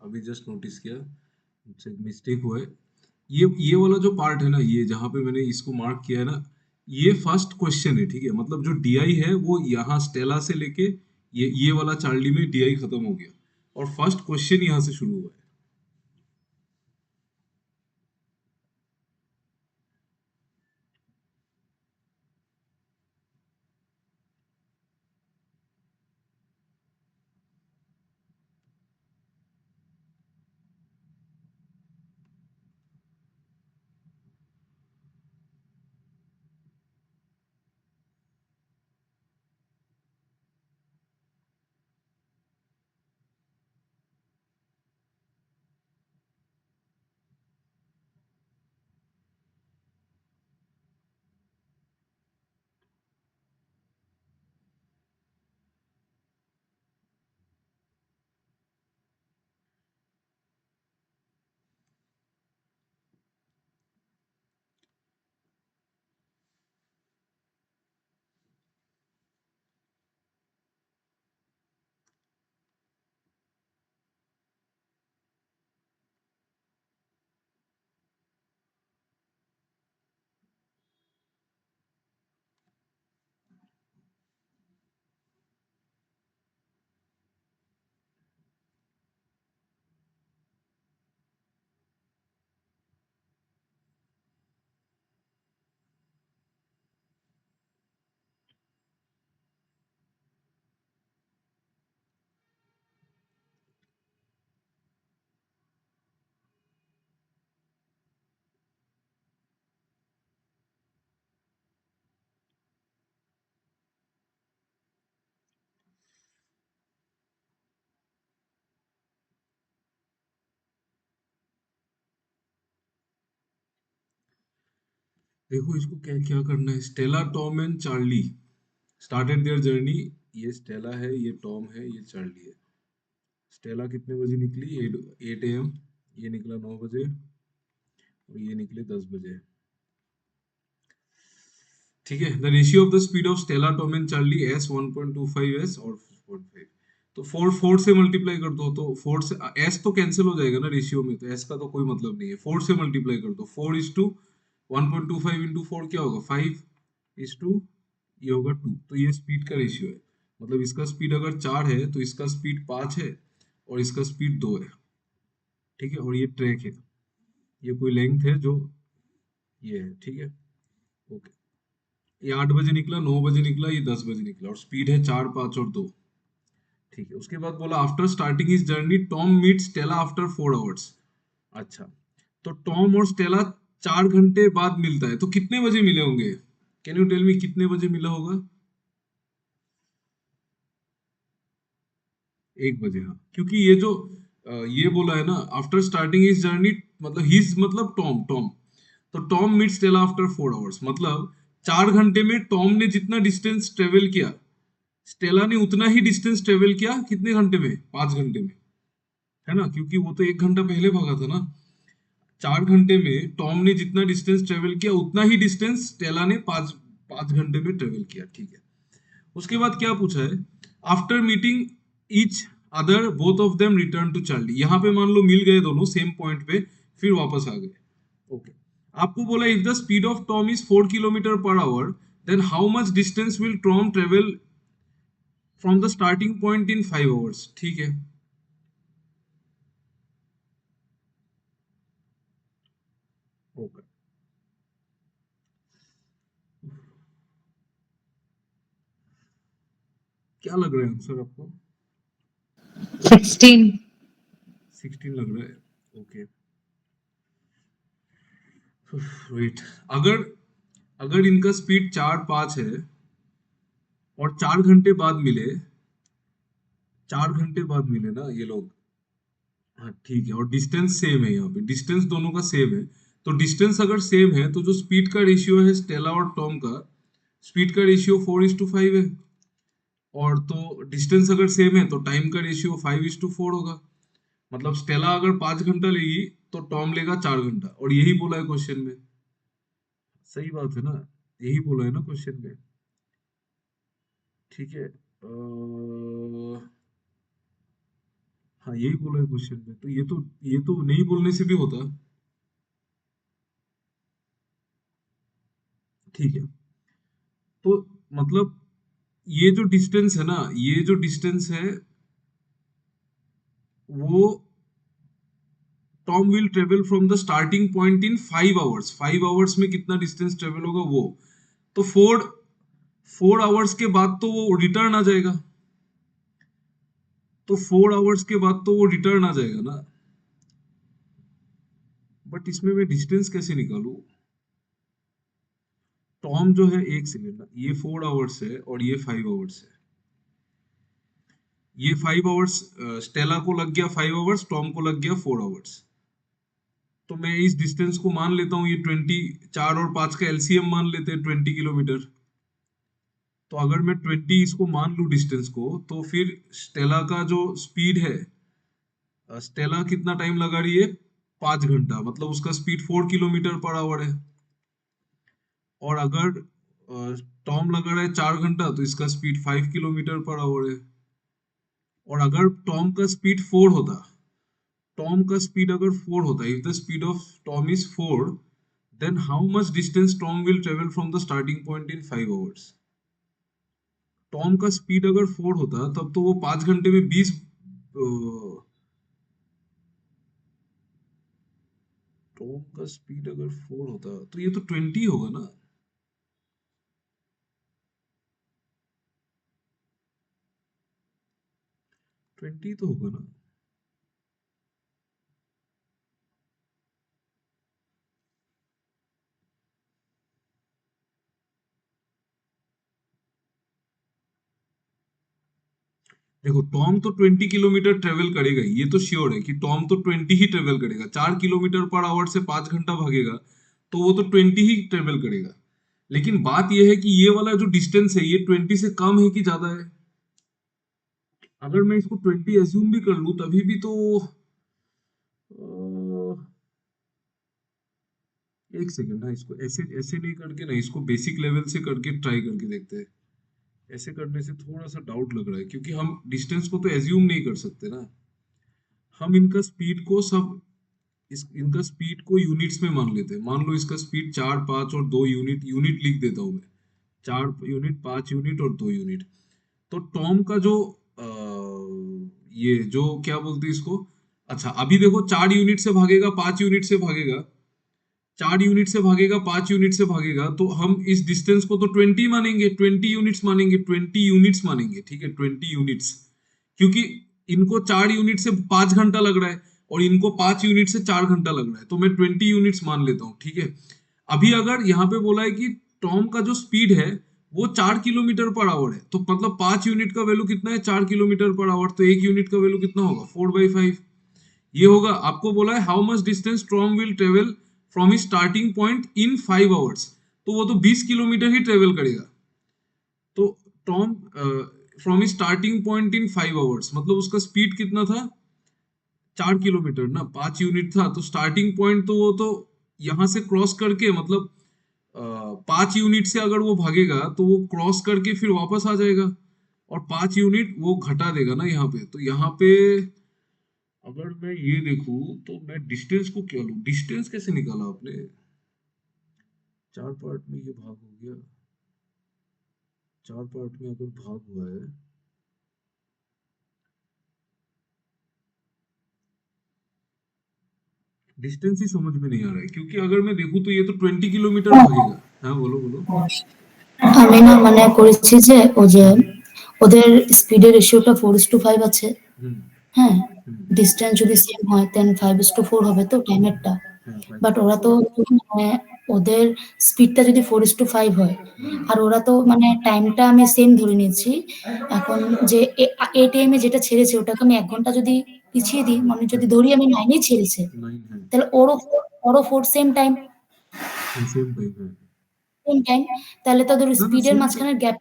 अभी जस्ट नोटिस किया, मुझसे मिस्टेक हुआ है, ये वाला जो पार्ट है ना, ये जहाँ पे मैंने इसको मार्क किया है ना, ये फर्स्ट क्वेश्चन है, ठीक है, मतलब जो डीआई है वो यहाँ स्टेला से लेके ये वाला चार्ली में डीआई खत्म हो गया, और फर्स्ट क्वेश्चन यहाँ से शुरू हुआ है। देखो इसको क्या क्या करना है, Stella Tom and Charlie started their journey, ये स्टेला है, ये टॉम है, ये चार्ली है। स्टेला कितने बजे निकली, 8 AM, ये निकला 9 बजे और ये निकले 10 बजे, ठीक है। The ratio of the speed of Stella Tom and Charlie S 1.25 S और 4.5, तो 4 से मल्टीप्लाई कर दो, तो 4 से एस तो कैंसिल हो जाएगा ना रेशियो में, तो एस का तो कोई मतलब नहीं है, 4 से मल्टीप्लाई कर दो, 4 इज टू 1.25 इंटू 4 क्या होगा, 5 इज टू ये होगा 2, तो ये स्पीड का रेशियो है। मतलब इसका स्पीड अगर 4 है तो इसका स्पीड 5 है और इसका स्पीड 2 है। ठीक है, और ये ट्रैक है, ये कोई लेंथ है जो ये है। ठीक है, ओके। ये 8 बजे निकला, 9 बजे निकला, ये 10 बजे निकला, और स्पीड है 4, 5 और 2। ठीक है, उसके बाद बोला after starting his journey Tom meet Stella after 4 hours. अच्छा, तो टॉम और स्टेला 4 घंटे बाद मिलता है, तो कितने बजे मिले होंगे? कैन यू टेल मी कितने बजे मिला होगा? 1 बजे, हाँ, क्योंकि ये जो ये बोला है ना आफ्टर स्टार्टिंग हिज जर्नी, मतलब हिज मतलब टॉम, टॉम, तो Tom meet Stella after 4 hours, मतलब 4 घंटे में टॉम ने जितना डिस्टेंस ट्रेवल किया, स्टेला ने उतना ही डिस्टेंस ट्रेवल किया कितने घंटे में? 5 घंटे में, है ना, क्योंकि वो तो 1 घंटा पहले भागा था ना। 4 घंटे में टॉम ने जितना डिस्टेंस ट्रेवल किया उतना ही डिस्टेंस स्टेला ने 5 घंटे में ट्रेवल किया। ठीक है, उसके बाद क्या पूछा है? After meeting each other both of them return to Charlie. यहाँ पे मान लो मिल गए दोनों सेम पॉइंट पे, फिर वापस आ गए। ओके, आपको बोला if the speed of Tom is 4 kilometre per hour, then how much distance will Tom travel from the starting point in 5 hours. ठीक है, ओके, क्या लग रहा है आंसर आपको? 16. 16 लग रहा है। ओके, वेट, अगर अगर इनका स्पीड 4, 5 है और 4 घंटे बाद मिले, 4 घंटे बाद मिले ना ये लोग, हाँ ठीक है, और डिस्टेंस सेम है, यहाँ पे डिस्टेंस दोनों का सेम है, तो डिस्टेंस अगर सेम है तो जो स्पीड का रेशियो है स्टेला और टॉम का, स्पीड का रेशियो 4:5 है, और तो डिस्टेंस अगर सेम है तो टाइम का रेशियो 5:4 होगा। मतलब स्टेला अगर 5 घंटा लेगी तो टॉम लेगा 4 घंटा, और यही बोला है क्वेश्चन में। सही बात है ना, यही बोला है ना क्वेश्चन में। ठीक है, हाँ यही बोला है क्वेश्चन में, तो ये तो नहीं बोलने से भी होता। ठीक है, तो मतलब ये जो डिस्टेंस है ना, ये जो डिस्टेंस है वो Tom will travel from the starting point in 5 hours. 5 hours में कितना डिस्टेंस ट्रेवल होगा वो, तो 4 आवर्स के बाद तो वो रिटर्न आ जाएगा, तो 4 आवर्स के बाद तो वो रिटर्न आ जाएगा ना। बट इसमें मैं डिस्टेंस कैसे निकालूं? टॉम जो है, एक सेकेंड ना, ये 4 आवर्स है और ये 5 आवर्स है। ये 5 आवर्स, स्टेला को लग गया 5 आवर्स, टॉम को लग गया 4 आवर्स, तो मैं इस डिस्टेंस को मान लेता हूँ ये 20, 4 और 5 का एलसीएम मान लेते हैं 20 किलोमीटर। तो अगर मैं 20 इसको मान लूँ डिस्टेंस को, तो फिर स्टेला का जो स्पीड है, स्टेला कितना टाइम लगा रही है? 5 घंटा, मतलब उसका स्पीड 4 किलोमीटर पर आवर है। और अगर टॉम लगा रहा है 4 घंटा, तो इसका स्पीड 5 किलोमीटर पर आवर है। और अगर टॉम का स्पीड 4 होता, टॉम का स्पीड अगर 4 होता, if the speed of Tom is 4, then how much distance Tom will travel from the starting point in 5 hours. Tom का स्पीड अगर 4 होता तब तो वो 5 घंटे में 20, टॉम का स्पीड अगर 4 होता तो ये तो 20 होगा ना। 20 तो होगा ना। देखो, टॉम तो 20 किलोमीटर ट्रेवल करेगा ही, ये तो श्योर है कि टॉम तो 20 ही ट्रेवल करेगा। 4 किलोमीटर पर आवर से 5 घंटा भागेगा तो वो तो 20 ही ट्रेवल करेगा। लेकिन बात यह है कि ये वाला जो डिस्टेंस है ये 20 से कम है कि ज्यादा है? अगर मैं इसको 20 एज्यूम भी कर लूं तभी भी तो एक सेकेंड ना, इसको ऐसे ऐसे नहीं करके ना, इसको बेसिक लेवल से करके ट्राई करके देखते हैं। ऐसे करने से थोड़ा सा डाउट लग रहा है, क्योंकि हम डिस्टेंस को तो एज्यूम नहीं कर सकते ना। हम इनका स्पीड को सब इनका स्पीड को यूनिट्स में मान लेते हैं। मान लो इसका स्पीड 4, 5 और 2 यूनिट यूनिट लिख देता हूं मैं। 4 यूनिट, 5 यूनिट और 2 यूनिट। तो टॉम का जो ये जो क्या बोलते हैं इसको, अच्छा अभी देखो 4 यूनिट से भागेगा, 5 यूनिट से भागेगा, 4 यूनिट से भागेगा, 5 यूनिट से भागेगा, तो हम इस डिस्टेंस को तो 20 मानेंगे, 20 यूनिट्स मानेंगे, 20 यूनिट्स मानेंगे, ठीक है 20 यूनिट्स, क्योंकि इनको 4 यूनिट से 5 घंटा लग रहा है और इनको 5 यूनिट से 4 घंटा लग रहा है, तो मैं 20 यूनिट्स मान लेता हूँ, ठीक है। अभी अगर यहाँ पे बोला है कि टॉम का जो स्पीड है वो 4 किलोमीटर पर आवर है, तो मतलब 5 यूनिट का वैल्यू कितना है, 4 किलोमीटर पर आवर, तो 1 यूनिट का वैल्यू कितना होगा, 4/5। ये होगा, आपको बोला है how much distance Tom will travel from his starting point in 5 hours, तो वो तो 20 किलोमीटर ही ट्रेवल करेगा। तो Tom from his starting point in 5 hours, मतलब उसका स्पीड कितना था, 4 किलोमीटर ना, 5 यूनिट था, तो स्टार्टिंग पॉइंट तो वो तो यहाँ से क्रॉस करके, मतलब 5 यूनिट से अगर वो भागेगा तो वो क्रॉस करके फिर वापस आ जाएगा, और 5 यूनिट वो घटा देगा ना यहाँ पे, तो यहाँ पे अगर मैं ये देखूं तो मैं डिस्टेंस को क्या लूं, डिस्टेंस कैसे निकाला आपने, 4 पार्ट में ये भाग हो गया, 4 पार्ट में अगर भाग हुआ है, डिस्टेंस ही समझ में नहीं आ रहा है, क्योंकि अगर मैं देखूं तो ये तो 20 किलोमीटर भागेगा। हाँ बोलो बोलो। আমি না মানে করেছি যে ও যে हम्म ওদের স্পিডের রেশিওটা 4:5 আছে। हम्म হ্যাঁ, हम्म ডিসটেন্স যদি সেম হয় দেন 5:4 হবে তো টাইমেরটা। हाँ বাট ওরা তো 5:4 মানে ওদের স্পিডটা যদি 4:5 হয় হুম আর ওরা তো মানে টাইমটা আমি সেম ধরে নিয়েছি। এখন যে এ টাইমে যেটা ছেড়েছে ওটাকে আমি 1 ঘন্টা যদি পিছিয়ে দিই, মানে हाँ যদি ধরি আমি 9 এই ছেড়েছে, 9 है, তাহলে ওরও 4 সেম টাইম, हाँ सेम टाइम है। Same time. তাহলে তো ওদের না না স্পিডের সেম মাঝখানের গ্যাপ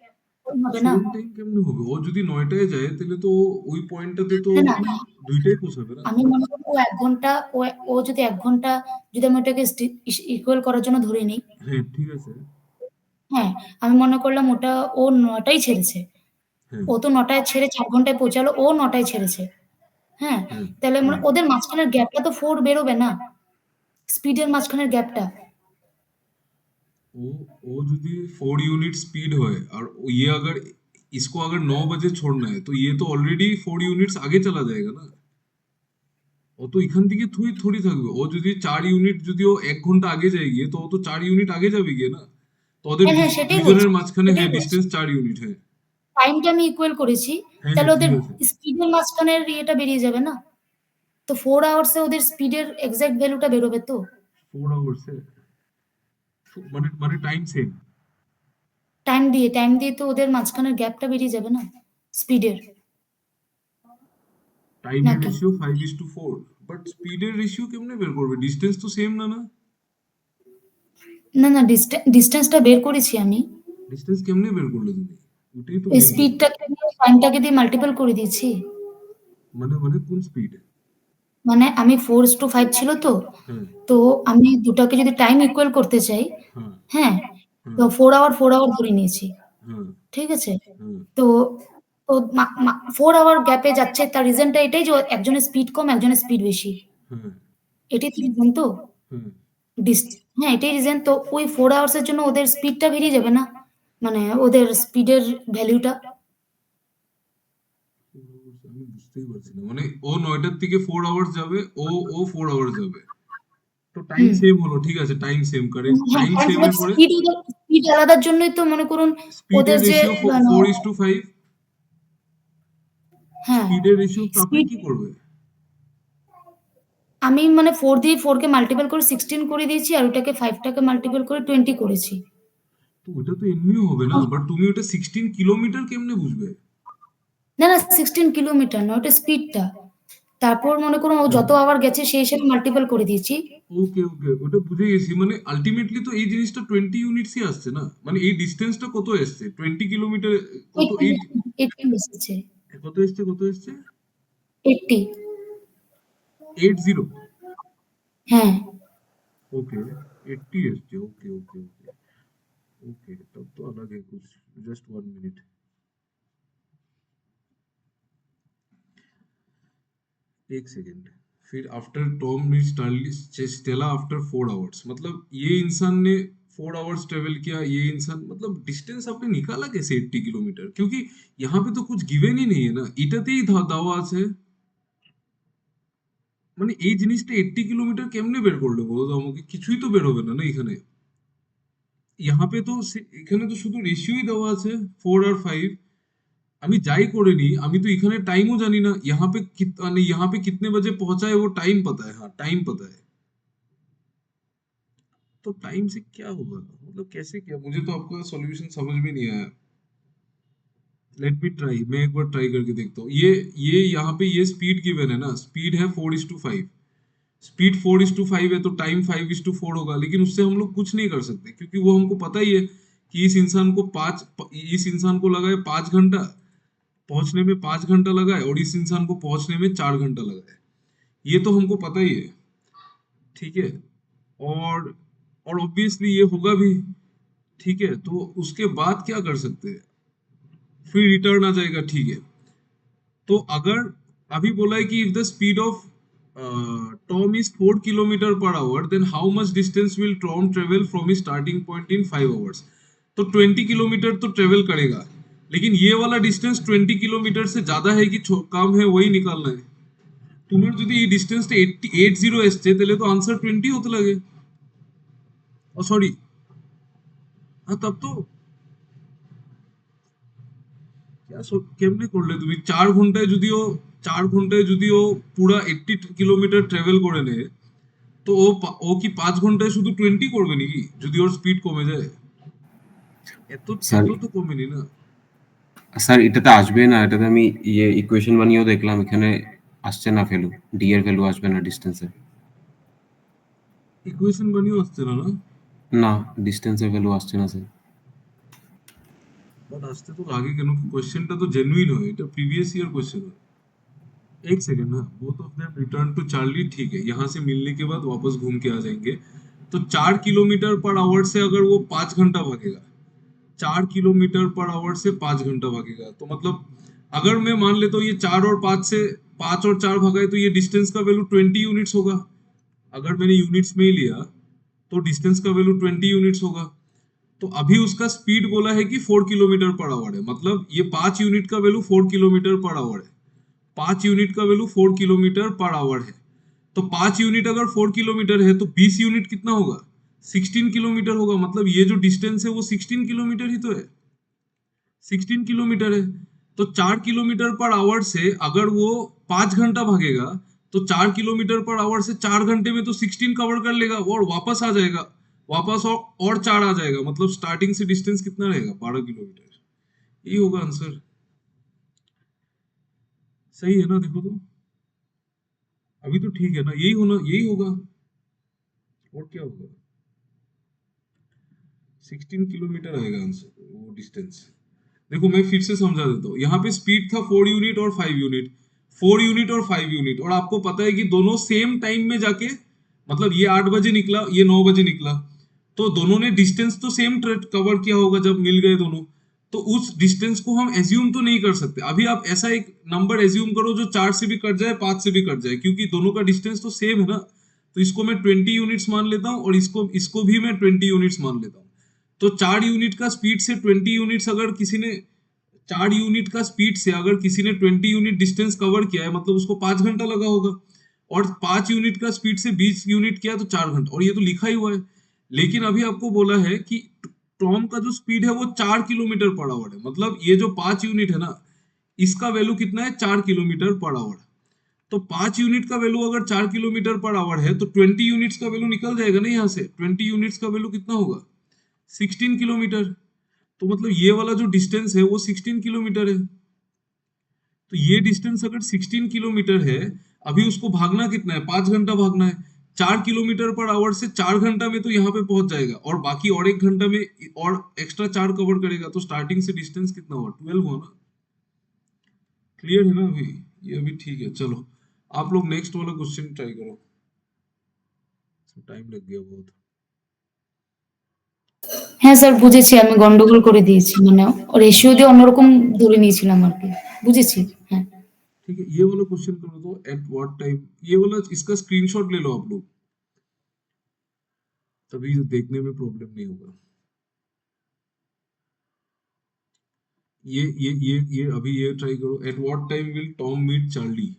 হবে না। সেম টাইম কেমনে হবে, ও যদি 9টায় যায় তাহলে তো ওই পয়েন্টটাতে তো না, না, দুইটাই পৌঁছাবে না। আমি মনে করি ও ১ ঘন্টা ও যদি ১ ঘন্টা যদি আমি ওটাকে ইকুয়াল করার জন্য ধরে নিই, হ্যাঁ ঠিক আছে। হ্যাঁ, আমি মনে করলাম ওটা ও ৯ টায় ছেড়েছে। হ্যাঁ ও তো ৯ টায় ছেড়ে ৪ ঘন্টায় পৌঁছালো, ও ৯ টায় ছেড়েছে। হ্যাঁ? হ্যাঁ তাহলে মানে হ্যাঁ ওদের মাঝখানের গ্যাপটা তো 4 বেরোবে না? স্পিডের মাঝখানের গ্যাপটা। वो वो যদি 4 यूनिट स्पीड है और ये अगर इसको अगर 9 बजे छोड़ना है तो ये तो ऑलरेडी 4 यूनिट्स आगे चला जाएगा ना, ও তো এখান থেকে থুই থোড়ি থাকবে, ও যদি 4 ইউনিট যদি ও 1 ঘন্টা আগে যায় গিয়ে, তো ও তো 4 ইউনিট আগে যাবে গিয়ে না, তো ওদের হ্যাঁ, হ্যাঁ, সেটাই বলছি, দুইজনের মাঝখানে সেটাই হ্যাঁ বলছি। ডিস্টেন্স 4 ইউনিট, হ্যাঁ টাইমটা আমি ইকুয়াল করেছি। হ্যাঁ তাহলে হ্যাঁ ঠিক ওদের আছে। স্পিডের মাঝখানের ইয়েটা বেরিয়ে যাবে না? তো 4 আওয়ার্স এ ওদের স্পিডের এক্সাক্ট ভ্যালুটা বেরোবে তো? 4 আওয়ার্স এ মানে টাইম সেম, টাইম দিয়ে তো ওদের মাঝখানের গ্যাপটা বেরিয়ে যাবে না স্পিডের, টাইমের নাকি? রেশিও 5:4, বাট স্পিডের রেশিও কেমনে বের করবে, ডিস্টেন্স তো সেম না না, না, না, ডিসট্যান্সটা বের করেছি আমি। ডিস্টেন্স কেমনে বের করলে তুমি, ওটাই তো মেন জিনিস। স্পিডটাকে দিয়ে টাইমটাকে দিয়ে মাল্টিপল করে দিয়েছি। মানে কোন স্পিড, মানে আমি 4:5 ছিল তো। হ্যাঁ তো আমি দুটাকে যদি টাইম ইকুয়াল করতে চাই, হ্যাঁ হ্যাঁ? হ্যাঁ তো 4 আওয়ার ধরে নিয়েছি। হ্যাঁ ঠিক আছে? হ্যাঁ তো তো মা মা 4 আওয়ার গ্যাপে যাচ্ছে তার রিজনটা এটাই যে একজনের স্পিড কম, একজনের স্পিড বেশি। হ্যাঁ এটাই তো রিজন তো? হ্যাঁ ডিস হ্যাঁ, এটাই রিজন। তো ওই 4 আওয়ার্স এর জন্য ওদের স্পিডটা বেরিয়ে যাবে না? মানে ওদের স্পিডের ভ্যালুটা। 4 আওয়ার্স আমি বুঝতেই পারছি না, মানে ও 9টার থেকে 4 আওয়ার্স যাবে, ও 4 আওয়ার্স যাবে, তো টাইম হুম। সেম হলো, ঠিক আছে টাইম সেম, কারেক্ট হ্যাঁ, টাইম কারণ সেম এর ওদের পরে স্পিড আলাদার জন্যই তো মনে করুন স্পিডের ওদের যে রেশিও মানে 4:5, হ্যাঁ, স্পিডের রেশিও আপনি স্পিড কি করবে, আমি মানে 4 দিয়ে 4 কে মাল্টিপল করে 16 করে দিয়েছি আর ওটাকে 5 টাকে মাল্টিপল করে 20 করেছি। তো ওটা তো এমনিও হবে না, বাট তুমি ওটা 16 কিলোমিটার কেমনে বুঝবে। না, না, 16 কিলোমিটার না, ওটা স্পিডটা। তারপর মনে করুন ও হ্যাঁ যত আওয়ার গেছে সেই হিসেবে মাল্টিপল করে দিয়েছি। ওকে ওকে ওটা বুঝে গেছি, মানে আলটিমেটলি তো এই জিনিসটা 20 ইউনিটসই আসছে না, মানে এই ডিস্টেন্সটা কত এসছে 20 কিলোমিটার, কত 80 8, 80 এসেছে। কত এসছে 80 80, হ্যাঁ। Okay 80 SJ, okay okay okay okay, तब तो अलग है कुछ, जस्ट 1 मिनट, एक सेकेंड, फिर after Tom reach Stella after 4 hours, मतलब ये इंसान ने 4 आवर्स ट्रेवल किया ये इंसान, मतलब डिस्टेंस आपने निकाला कैसे 80 किलोमीटर? क्योंकि यहाँ पे तो कुछ गिवन ही नहीं है ना, এটাতেই দাওয়া আছে। মানে এই জিনিসটা 80 কিলোমিটার কেমনে বের করলো বলো তো আমাকে? কিছুই তো বের হবে না না এখানে। यहाँ पे तो এখানে তো শুধু রেশিওই দেওয়া আছে 4 আর 5। আমি যাই করে নি, আমি तो এখানে टाइमও জানি না। यहाँ पे মানে यहाँ पे कितने बजे पहुंचा है वो टाइम पता है, हाँ टाइम पता है। तो टाइम से क्या होगा, मतलब कैसे क्या? मुझे तो आपका सॉल्यूशन समझ में नहीं आया। लेट मी ट्राई, मैं एक बार ट्राई करके देखता हूँ। ये यहाँ पे ये स्पीड गिवन है ना, स्पीड है 4:5। स्पीड 4:5 है तो टाइम 5:4 होगा, लेकिन उससे हम लोग कुछ नहीं कर सकते क्योंकि वो हमको पता ही है कि इस इंसान को लगा है 5 घंटा पहुंचने में, 5 घंटा लगा है, और इस इंसान को पहुंचने में 4 घंटा लगा है। ये तो हमको पता ही है, ठीक है। और ऑब्वियसली ये होगा भी, ठीक है। तो उसके बाद क्या कर सकते हैं? फिर रिटर्न आ जाएगा, ठीक है। तो अगर अभी बोला है कि if the speed of Tom is 4 kilometre per hour, then how much distance will Tom travel from his starting point in 5 hours. तो 20 किलोमीटर तो ट्रेवल करेगा, लेकिन ये वाला डिस्टेंस 20 किलोमीटर से ज्यादा है कि कम है, वही निकालना है। তোমার যদি এই ডিস্টেন্সটা 80 এসছে তাহলে তো आंसर 20 হতে লাগে। ও সরি, হ্যাঁ তব তো কেমনে করলে তুমি? 4 ঘন্টায় যদিও পুরা 80 কিলোমিটার ট্রাভেল করে নেয়, তো ও কি 5 ঘন্টায় শুধু 20 করবে নাকি যদি ওর স্পিড কমে যায়? এত স্যার এত তো কমেনি না। স্যার এটাতে আসবে না, এটাতে আমি ইকুয়েশন বানিয়েও দেখলাম, এখানে আসছে না ভ্যালু, ডি এর ভ্যালু আসবে না ডিস্টেন্সে। ইকুয়েশন বানিয়েও আসছে না না? না, ডিস্টেন্সের ভ্যালু আসছে না স্যার। বাট আসতে তো লাগে কেন? কি কোশ্চেনটা তো জেনুইন হয়, এটা प्रीवियस ईयर क्वेश्चन है। एक सेकंड ना, both of them return to Charlie, ठीक है, यहाँ से मिलने के बाद वापस घूम के आ जाएंगे। तो 4 किलोमीटर पर आवर से अगर वो 5 घंटा भागेगा, 4 किलोमीटर पर आवर से 5 घंटा भागेगा, तो मतलब अगर मैं मान लेता हूँ ये 4 और 5 से, 5 और 4 भागा है, तो ये डिस्टेंस का वैल्यू 20 यूनिट्स होगा। अगर मैंने यूनिट्स में ही लिया तो डिस्टेंस का वैल्यू 20 यूनिट्स होगा। तो अभी उसका स्पीड बोला है कि 4 किलोमीटर पर आवर है, मतलब ये 5 यूनिट का वैल्यू 4 किलोमीटर पर आवर है। 5 यूनिट का वैल्यू 4 किलोमीटर पर आवर है। तो 5 यूनिट अगर 4 किलोमीटर है तो 20 यूनिट कितना होगा? 16 किलोमीटर होगा। मतलब ये जो डिस्टेंस है वो 16 किलोमीटर ही तो है, 16 किलोमीटर है। तो 4 किलोमीटर पर आवर से अगर वो 5 घंटा भागेगा, तो 4 किलोमीटर पर आवर से 4 घंटे में तो 16 कवर कर लेगा और वापस आ जाएगा, वापस और 4 आ जाएगा। मतलब स्टार्टिंग से डिस्टेंस कितना रहेगा? 12 किलोमीटर। यही होगा आंसर। सही है ना? देखो तो अभी तो ठीक है ना, यही होगा। और क्या होगा? 16 किलोमीटर आएगा आंसर, वो डिस्टेंस। देखो मैं फिर से समझा देता हूँ। यहाँ पे स्पीड था 4 यूनिट और 5 यूनिट, 4 यूनिट और 5 यूनिट, और आपको पता है कि दोनों सेम टाइम में जाके, मतलब ये 8 बजे निकला, ये 9 बजे निकला, तो दोनों ने डिस्टेंस तो सेम कवर किया होगा जब मिल गए दोनों। तो उस डिस्टेंस को हम एज्यूम तो नहीं कर सकते। अभी आप ऐसा एक नंबर एज्यूम करो जो 4 से भी कट जाए, 5 से भी कट जाए, क्योंकि दोनों का डिस्टेंस तो सेम है ना। तो इसको मैं 20 यूनिट्स मान लेता हूँ और इसको इसको भी मैं 20 यूनिट्स मान लेता हूँ। तो 4 यूनिट का स्पीड से 20 यूनिट्स अगर किसी ने 4 यूनिट का स्पीड से अगर किसी ने 20 यूनिट डिस्टेंस कवर किया है, मतलब उसको 5 घंटा लगा होगा। और 5 यूनिट का स्पीड से 20 यूनिट किया तो 4 घंटा, और ये तो लिखा ही हुआ है। लेकिन अभी आपको बोला है कि टॉम का जो स्पीड है वो 4 किलोमीटर पर आवर है, मतलब ये जो 5 यूनिट है ना, इसका वैल्यू कितना है? 4 किलोमीटर पर आवर। तो 5 यूनिट का वैल्यू अगर 4 किलोमीटर पर आवर है, तो 20 यूनिट्स का वैल्यू निकल जाएगा ना यहाँ से। 20 यूनिट्स का वैल्यू कितना होगा? 16 किलोमीटर। तो मतलब ये वाला जो डिस्टेंस है वो 16 किलोमीटर है। तो ये डिस्टेंस अगर 16 किलोमीटर है, अभी उसको भागना कितना है? 5 घंटा भागना है। 4 किलोमीटर पर आवर से 4 घंटा में तो यहाँ पे पहुंच जाएगा, और बाकी और 1 घंटा में और एक्स्ट्रा 4 कवर करेगा। तो स्टार्टिंग से डिस्टेंस कितना हुआ? 12 हुआ ना। क्लियर है ना अभी? ये अभी ठीक है। चलो आप लोग नेक्स्ट वाला क्वेश्चन ट्राई करो, टाइम लग गया बहुत। হ্যাঁ স্যার বুঝেছি, আমি গন্ডগোল করে দিয়েছি, মানে রেশিও দিয়ে অন্যরকম ধরে নিয়েছিলাম আর কি। বুঝেছি, হ্যাঁ। ठीक है, ये वाला क्वेश्चन करो तो एट व्हाट टाइम, ये वाला इसका स्क्रीनशॉट ले लो आप लोग। तभी देखने में प्रॉब्लम नहीं होगा। ये अभी ये ट्राई करो, at what time will Tom meet Charlie?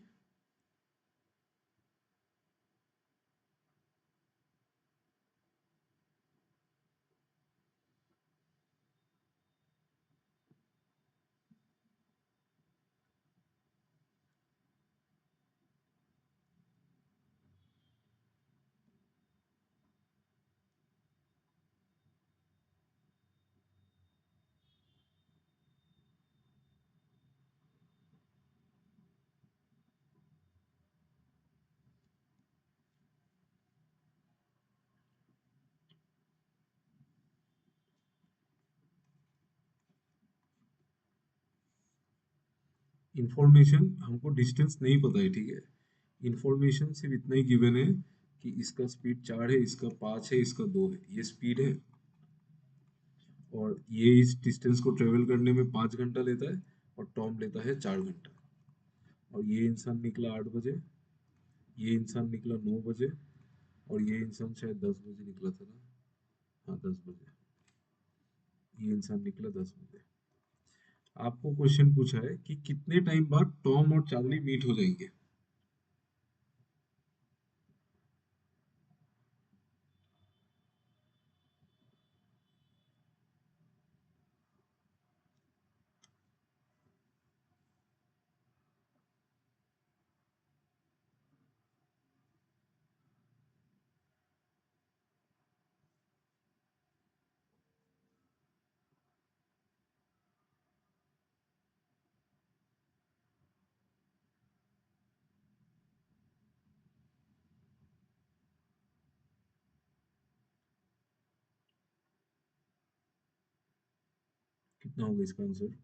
Information हमको डिस्टेंस नहीं पता है, ठीक है। इंफॉर्मेशन सिर्फ इतना ही गिवन है कि इसका स्पीड 4 है, इसका 5 है, इसका 2 है, ये स्पीड है। और ये इस डिस्टेंस को ट्रेवल करने में 5 घंटा लेता है और टॉम लेता है 4 घंटा। और ये इंसान निकला 8 बजे, ये इंसान निकला 9 बजे, और ये इंसान शायद 10 बजे निकला था ना। हाँ, 10 बजे। ये इंसान निकला 10 बजे। आपको क्वेश्चन पूछा है कि कितने टाइम बाद टॉम और चार्ली मीट हो जाएंगे। कितना होगा इसका आंसर?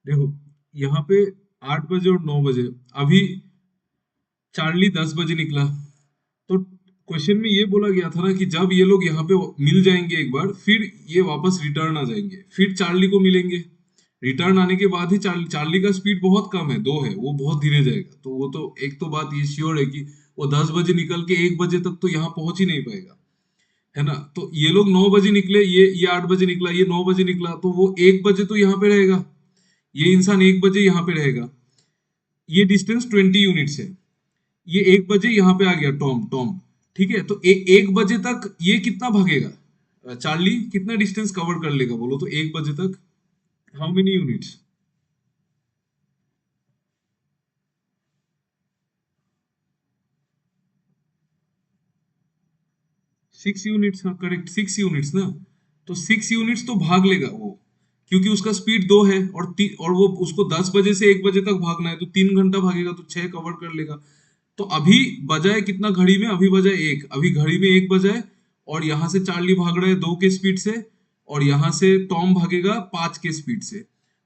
देखो, यहाँ पे 8 बजे और 9 बजे, अभी चार्ली 10 बजे निकला। तो क्वेश्चन में ये बोला गया था ना कि जब ये लोग यहाँ पे मिल जाएंगे एक बार, फिर ये वापस रिटर्न आ जाएंगे, फिर चार्ली को मिलेंगे। रिटर्न आने के बाद ही चार्ली का स्पीड बहुत कम है, 2 है, वो बहुत धीरे जाएगा। तो वो तो एक तो बात ये श्योर है कि वो 10 बजे निकल के 1 बजे तक तो यहाँ पहुंच ही नहीं पाएगा, है ना। तो ये लोग 9 बजे निकले, ये 8 बजे निकला, ये 9 बजे निकला, तो वो 1 बजे तो यहाँ पे रहेगा। ये इंसान 1 बजे यहाँ पे रहेगा। ये डिस्टेंस 20 यूनिट्स है। ये 1 बजे यहाँ पे आ गया टॉम टॉम, ठीक है। तो 1 बजे तक ये कितना भागेगा? चार्ली कितना डिस्टेंस कवर कर लेगा बोलो तो 1 बजे तक? How many units? 6 यूनिट्स, हाँ करेक्ट, 6 यूनिट्स ना। तो 6 यूनिट्स तो भाग लेगा वो, क्योंकि उसका स्पीड 2 है, और वो उसको 10 बजे से 1 बजे तक भागना है, तो 3 घंटा भागेगा, तो 6 कवर कर लेगा। तो अभी बजाय कितना घड़ी में? अभी बजाय 1, अभी घड़ी में 1 बजाय, और यहाँ से चार्ली भाग रहा है 2 के स्पीड से, और यहाँ से टॉम भागेगा 5 के स्पीड से।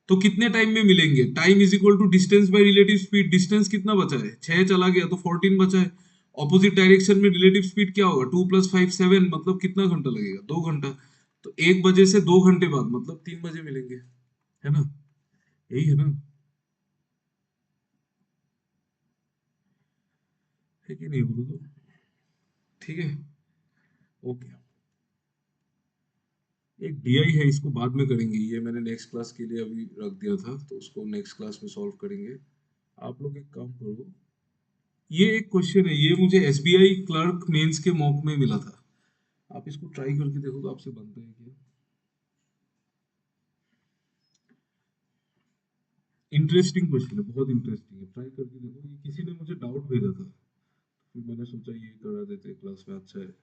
तो कितने टाइम में मिलेंगे? Time is equal to distance by relative speed. Distance कितना बचा है? 6 चला गया तो 14 बचा है। ऑपोजिट डायरेक्शन में रिलेटिव स्पीड क्या होगा? 2 + 5 7, मतलब कितना घंटा लगेगा? 2 घंटा। तो 1 बजे से 2 घंटे बाद मतलब 3 बजे मिलेंगे, है ना। यही है ना, है कि नहीं बोलो तो? ठीक है, ओके। एक डीआई है, इसको बाद में करेंगे, ये मैंने नेक्स्ट क्लास के लिए अभी रख दिया था, तो उसको नेक्स्ट क्लास में सॉल्व करेंगे। आप लोग एक काम करो, ये एक क्वेश्चन है, ये मुझे एसबीआई क्लर्क मेंस के मॉक में मिला था। आप इसको ट्राई करके देखो तो आपसे बनता है क्या। इंटरेस्टिंग क्वेश्चन है, बहुत इंटरेस्टिंग है, ट्राई करके देखो। ये किसी ने मुझे डाउट भेजा था, फिर मैंने सोचा ये करा देते क्लास में, अच्छा है।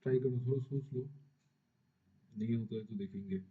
ट्राई करो, थोड़ा सोच लो, नहीं होता है तो देखेंगे।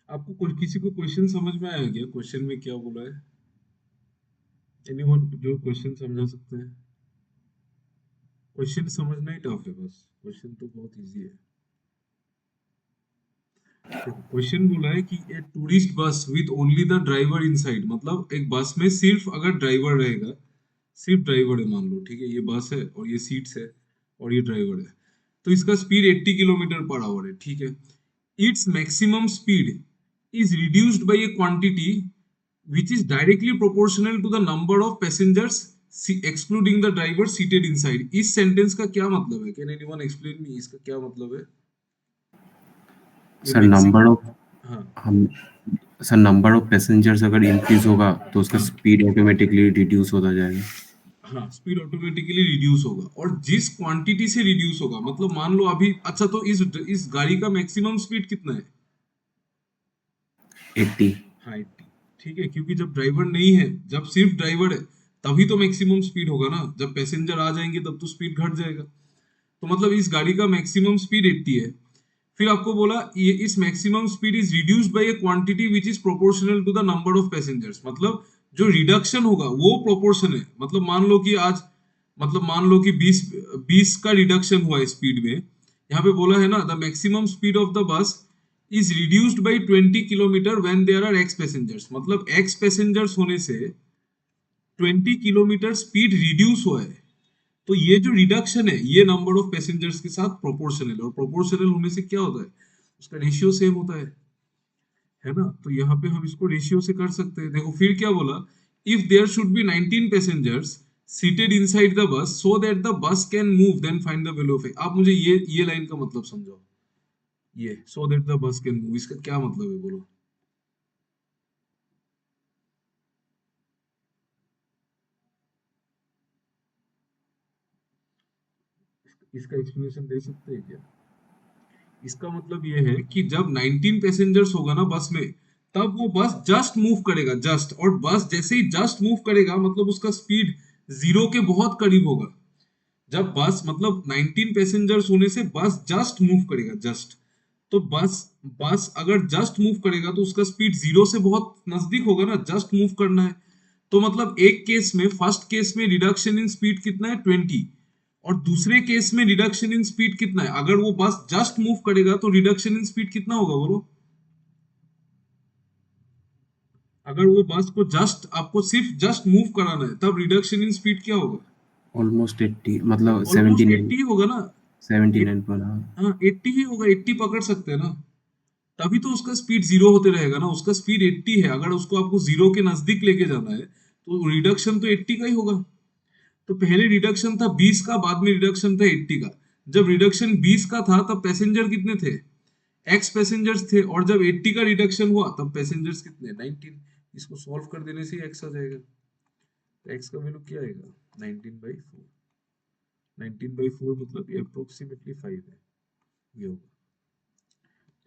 आपको कोई किसी को क्वेश्चन समझ में आया क्या? क्वेश्चन में क्या बोला है? एनीवन जो क्वेश्चन समझा सकते हैं? क्वेश्चन समझना ही टफ है, बस क्वेश्चन तो बहुत इजी है। देखो क्वेश्चन बोला है कि a tourist bus with only the driver inside, मतलब एक बस में सिर्फ अगर ड्राइवर रहेगा, सिर्फ ड्राइवर है मान लो, ठीक है, ये बस है और ये सीट्स है और ये ड्राइवर है, तो इसका स्पीड 80 किलोमीटर पर आवर है, ठीक है। Its maximum speed is reduced by a quantity which is directly proportional to the number of passengers excluding the driver seated inside। इस सेंटेंस का क्या मतलब है? कैन एनीवन एक्सप्लेन मी, इसका क्या मतलब है? सर नंबर ऑफ हाँ हम सर नंबर ऑफ पैसेंजर्स अगर इंक्रीज होगा तो उसका हाँ स्पीड ऑटोमेटिकली रिड्यूस होता जाएगा। हाँ, स्पीड ऑटोमेटिकली रिड्यूस होगा, और जिस क्वांटिटी से रिड्यूस होगा, मतलब मान लो अभी, अच्छा तो इस गाड़ी का मैक्सिमम स्पीड कितना है? 80। हाँ 80, ठीक है, क्योंकि जब ड्राइवर नहीं है, जब सिर्फ ड्राइवर है, तभी तो मैक्सिमम स्पीड होगा ना, जब पैसेंजर आ जाएंगे तब तो स्पीड घट जाएगा। तो मतलब इस गाड़ी का मैक्सिमम स्पीड 80 है। फिर आपको बोला ये इस maximum speed is reduced by a quantity which is proportional to the number of passengers, मतलब जो रिडक्शन होगा वो प्रोपोर्शन है, मतलब मान लो कि आज, मतलब मान लो कि 20 का रिडक्शन हुआ है स्पीड में, यहाँ पे बोला है ना the maximum speed of the bus is reduced by 20 kilometre when there are X passengers, मतलब एक्स पैसेंजर्स होने से 20 किलोमीटर स्पीड रिड्यूस हुआ है। तो ये जो रिडक्शन है ये नंबर ऑफ पैसेंजर्स के साथ प्रोपोर्शनल, और प्रोपोर्शनल होने से क्या होता है, उसका रेशियो सेम होता है ना। तो यहाँ पे हम इसको रेशियो से कर सकते हैं। देखो फिर क्या बोला, if there should be 19 passengers seated inside the bus so that the bus can move then find the value of A. आप मुझे ये लाइन का मतलब समझाओ, ये so that the bus can move, इसका क्या मतलब है बोलो? इसका एक्सप्लेनेशन दे सकते हैं क्या? इसका मतलब ये है कि जब 19 पैसेंजर्स होगा ना बस में, तब वो बस जस्ट मूव करेगा, जस्ट, और बस जैसे ही जस्ट मूव करेगा मतलब उसका स्पीड जीरो के बहुत करीब होगा। जब बस, मतलब 19 पैसेंजर्स होने से बस जस्ट मूव करेगा, जस्ट, तो बस बस अगर जस्ट मूव करेगा तो उसका स्पीड जीरो से बहुत नजदीक होगा ना, जस्ट मूव करना है। तो मतलब एक केस में, फर्स्ट केस में रिडक्शन इन स्पीड कितना है 20, और दूसरे केस में रिडक्शन इन स्पीड कितना है? अगर वो बस जस्ट मूव करेगा तो रिडक्शन इन स्पीड कितना होगा बोलो? अगर वो बस को जस्ट, आपको सिर्फ जस्ट मूव कराना है, तब रिडक्शन इन स्पीड क्या होगा? ऑलमोस्ट 80, मतलब ऑलमोस्ट 79। 80 होगा ना। 79 पर। हाँ 80 ही होगा, 80 पकड़ सकते हैं ना, तभी तो उसका स्पीड जीरो होते रहेगा ना। उसका स्पीड 80 है, अगर उसको आपको जीरो के नजदीक लेके जाना है तो रिडक्शन तो 80 का ही होगा। तो पहले रिडक्शन था 20 का, बाद में रिडक्शन था 80 का। जब रिडक्शन 20 का था तब पैसेंजर कितने थे? एक्स पैसेंजर्स थे, और जब 80 का रिडक्शन हुआ तब पैसेंजर्स कितने? 19। इसको सॉल्व कर देने से एक्स आ जाएगा। तो एक्स का वैल्यू क्या आएगा? 19/4। 19/4 मतलब ये अप्रोक्सीमेटली 5 है, ये होगा।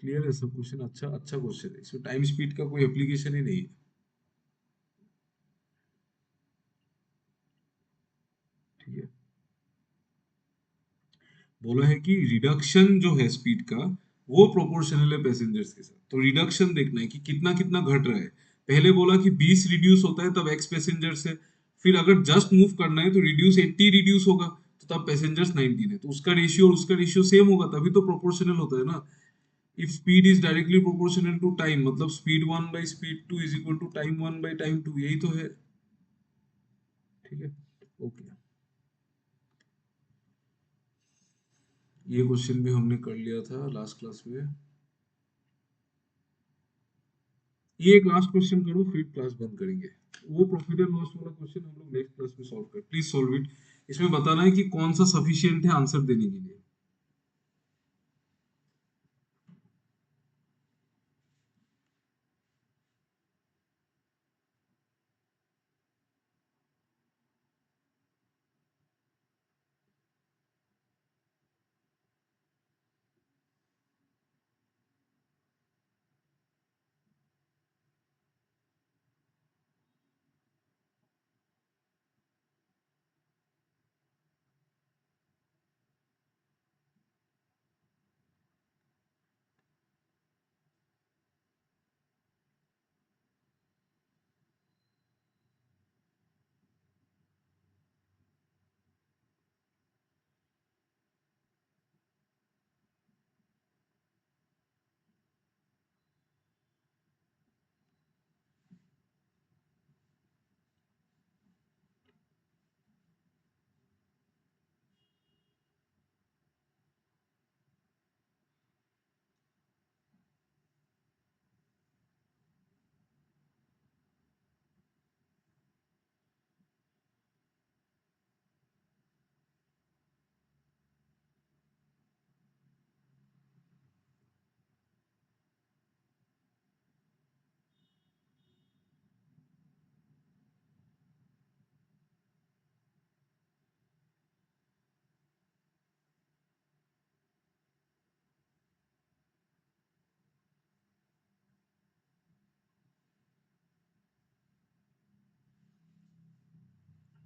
क्लियर है सब? क्वेश्चन अच्छा अच्छा क्वेश्चन है, इसमें टाइम स्पीड का कोई एप्लीकेशन ही नहीं है, ठीक है। बोला है कि रिडक्शन जो है स्पीड का वो प्रोपोर्शनल है पैसेंजर्स के साथ। तो रिडक्शन देखना है कि कितना कितना घट रहा है। पहले बोला कि 20 रिड्यूस होता है तब एक्स पैसेंजर्स है, फिर अगर जस्ट मूव करना है तो रिड्यूस 80 रिड्यूस होगा, तो तब पैसेंजर्स 19 है, तो उसका रेशियो और उसका रेशियो सेम होगा, तभी तो प्रोपोर्शनल होता है ना। If speed is directly proportional to time, मतलब speed 1 by speed 2 is equal to time 1 by time 2, यही तो है। ठीक है, ओके। ये क्वेश्चन भी हमने कर लिया था लास्ट क्लास में। ये एक लास्ट क्वेश्चन करो, फिर क्लास बंद करेंगे। वो प्रॉफिट एंड लॉस वाला क्वेश्चन हम लोग नेक्स्ट क्लास में सॉल्व कर, प्लीज सॉल्व इट। इसमें बताना है कि कौन सा सफिशिएंट है आंसर देने के लिए।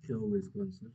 क्या होगा इसका आंसर?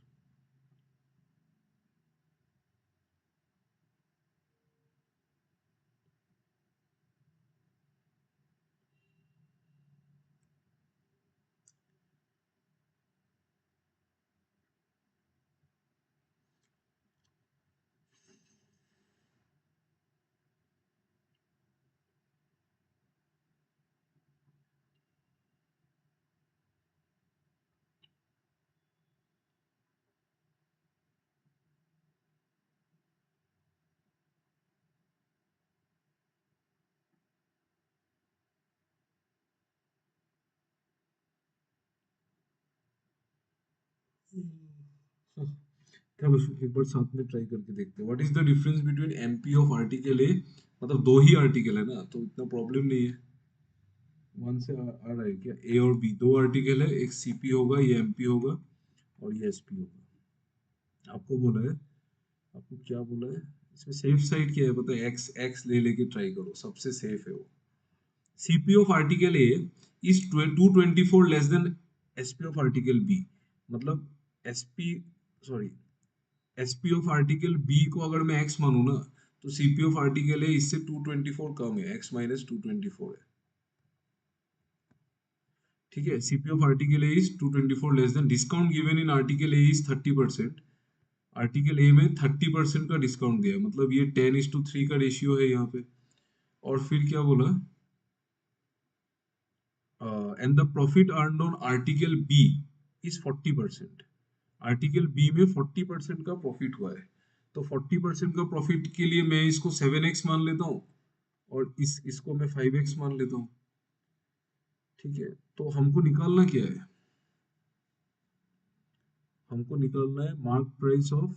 चलो एक बार साथ में ट्राई करके देखते हैं। What is the difference between MP of article A, मतलब दो ही आर्टिकल है ना, तो इतना प्रॉब्लम नहीं है। वन से आ रहा है क्या? ए और बी दो आर्टिकल है, एक सीपी होगा, ये एमपी होगा और ये एसपी होगा। आपको बोला है, आपको क्या बोला है? इसमें सेफ साइड क्या है पता है? एक्स एक्स ले लेके ट्राई करो, सबसे सेफ है वो। CP of article A is 224 less than SP of article B, मतलब SP, sorry, SP of article B को अगर मैं एक्स मानूं ना, तो सीपी ऑफ आर्टिकल ए इससे 224 कम है, एक्स माइनस 224 है। ठीक है, CP of article A is 224 less than, discount given in article A is 30%। Article A में 30% का डिस्काउंट दिया है, मतलब ये 10:3 का रेशियो है यहाँ पे। और फिर क्या बोला? And the profit earn on article B is 40%। Article B में 40% का प्रॉफिट हुआ है, तो 40% का प्रॉफिट के लिए मैं इसको 7x मान लेता हूँ और इसको मैं 5x मान लेता हूँ। ठीक है, तो हमको निकालना क्या है? हमको निकालना है मार्क प्राइस ऑफ,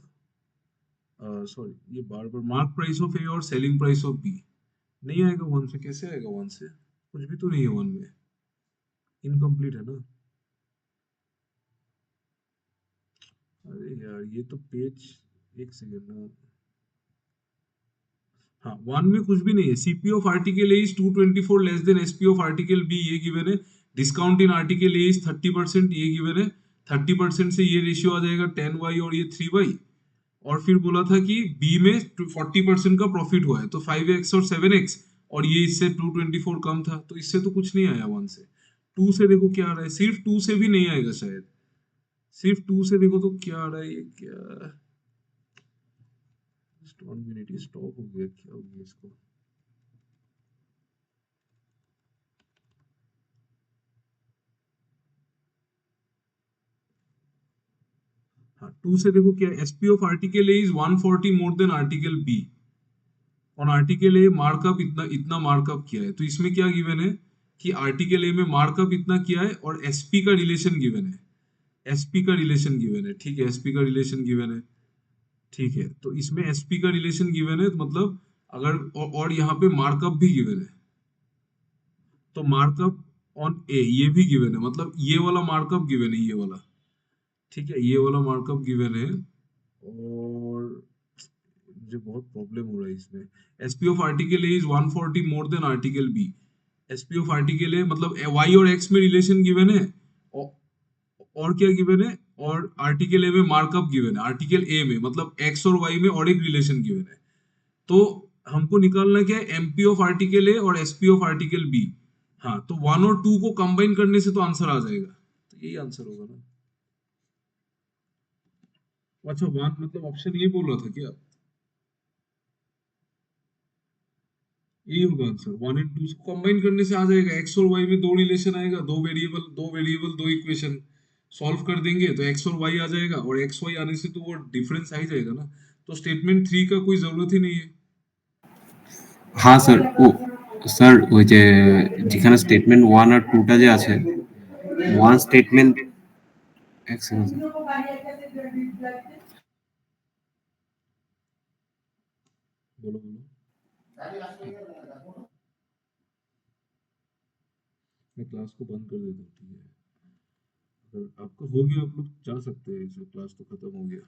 सॉरी, ये बार बार मार्क प्राइस ऑफ ए और सेलिंग प्राइस ऑफ बी। नहीं आएगा वन से, कैसे आएगा वन से? कुछ भी तो नहीं है वन में, इनकम्प्लीट है ना। अरे यार ये तो पेज, एक सेकेंड ना। हाँ, वन में कुछ भी नहीं है। CP of article A is 224 less than SP of article B, ये गिवन है। Discount in article A is 30%, ये गिवन है। 30% से ये रेशियो आ जाएगा 10y और ये 3y। और फिर बोला था कि बी में 40% का प्रॉफिट हुआ है, तो 5x और 7x, और ये इससे 224 कम था, तो इससे तो कुछ नहीं आया वन से। टू से देखो क्या आ रहा है, सिर्फ टू से भी नहीं आएगा शायद। सिर्फ टू से देखो तो क्या आ रहा है, ये क्या? जस्ट 1 मिनट, ये स्टॉप हो गया, क्या हो गया इसको? हाँ 2 से देखो क्या SP of article A is 140 more than article B, और आर्टिकल ए मार्कअप इतना इतना मार्कअप किया है, तो इसमें क्या गिवन है कि आर्टिकल ए में मार्कअप इतना किया है और एसपी का रिलेशन गिवन है, एसपी का रिलेशन गिवन है, ठीक है, एसपी का रिलेशन गिवन है, ठीक है, तो इसमें एसपी का रिलेशन गिवन है, तो मतलब अगर और यहाँ पे मार्कअप भी गिवन है, तो मार्कअप ऑन ए ये भी गिवन है, मतलब ये वाला मार्कअप गिवन है, ये वाला, ठीक है, ये वाला मार्कअप गिवन है, और मुझे बहुत प्रॉब्लम हो रहा है इसमें। SP of article A is 140 more than article B, SP of article A मतलब वाई और एक्स में रिलेशन गिवन है, और क्या गिवन है, और आर्टिकल ए में मार्कअप गिवन है, आर्टिकल ए में मतलब एक्स और वाई में और एक रिलेशन गिवन है, तो हमको निकालना क्या है, एमपी ऑफ आर्टिकल ए और एसपी ऑफ आर्टिकल बी। हाँ तो 1 और 2 को कंबाइन करने से तो आंसर आ जाएगा, तो यही आंसर होगा ना। अच्छा 1 मतलब ऑप्शन ये बोल रहा था क्या, यही होगा आंसर, 1 एंड 2 को कंबाइन करने से आ जाएगा, एक्स और वाई में दो रिलेशन आएगा, दो वेरिएबल दो इक्वेशन सॉल्व कर देंगे तो एक्स और वाई आ जाएगा, और एक्स वाई आने से तो वो डिफरेंस आ ही जाएगा ना, तो स्टेटमेंट 3 का कोई जरूरत ही नहीं है। হ্যাঁ স্যার, ও স্যার ওই যে যেখানে স্টেটমেন্ট 1 আর 2 টা যে আছে, 1 স্টেটমেন্ট, এক সেকেন্ড স্যার। बोलो बोलो, मैं क्लास को बंद कर देता हूँ, ठीक है, अगर आपका हो गया आप लोग जा सकते हैं, क्लास तो खत्म हो गया।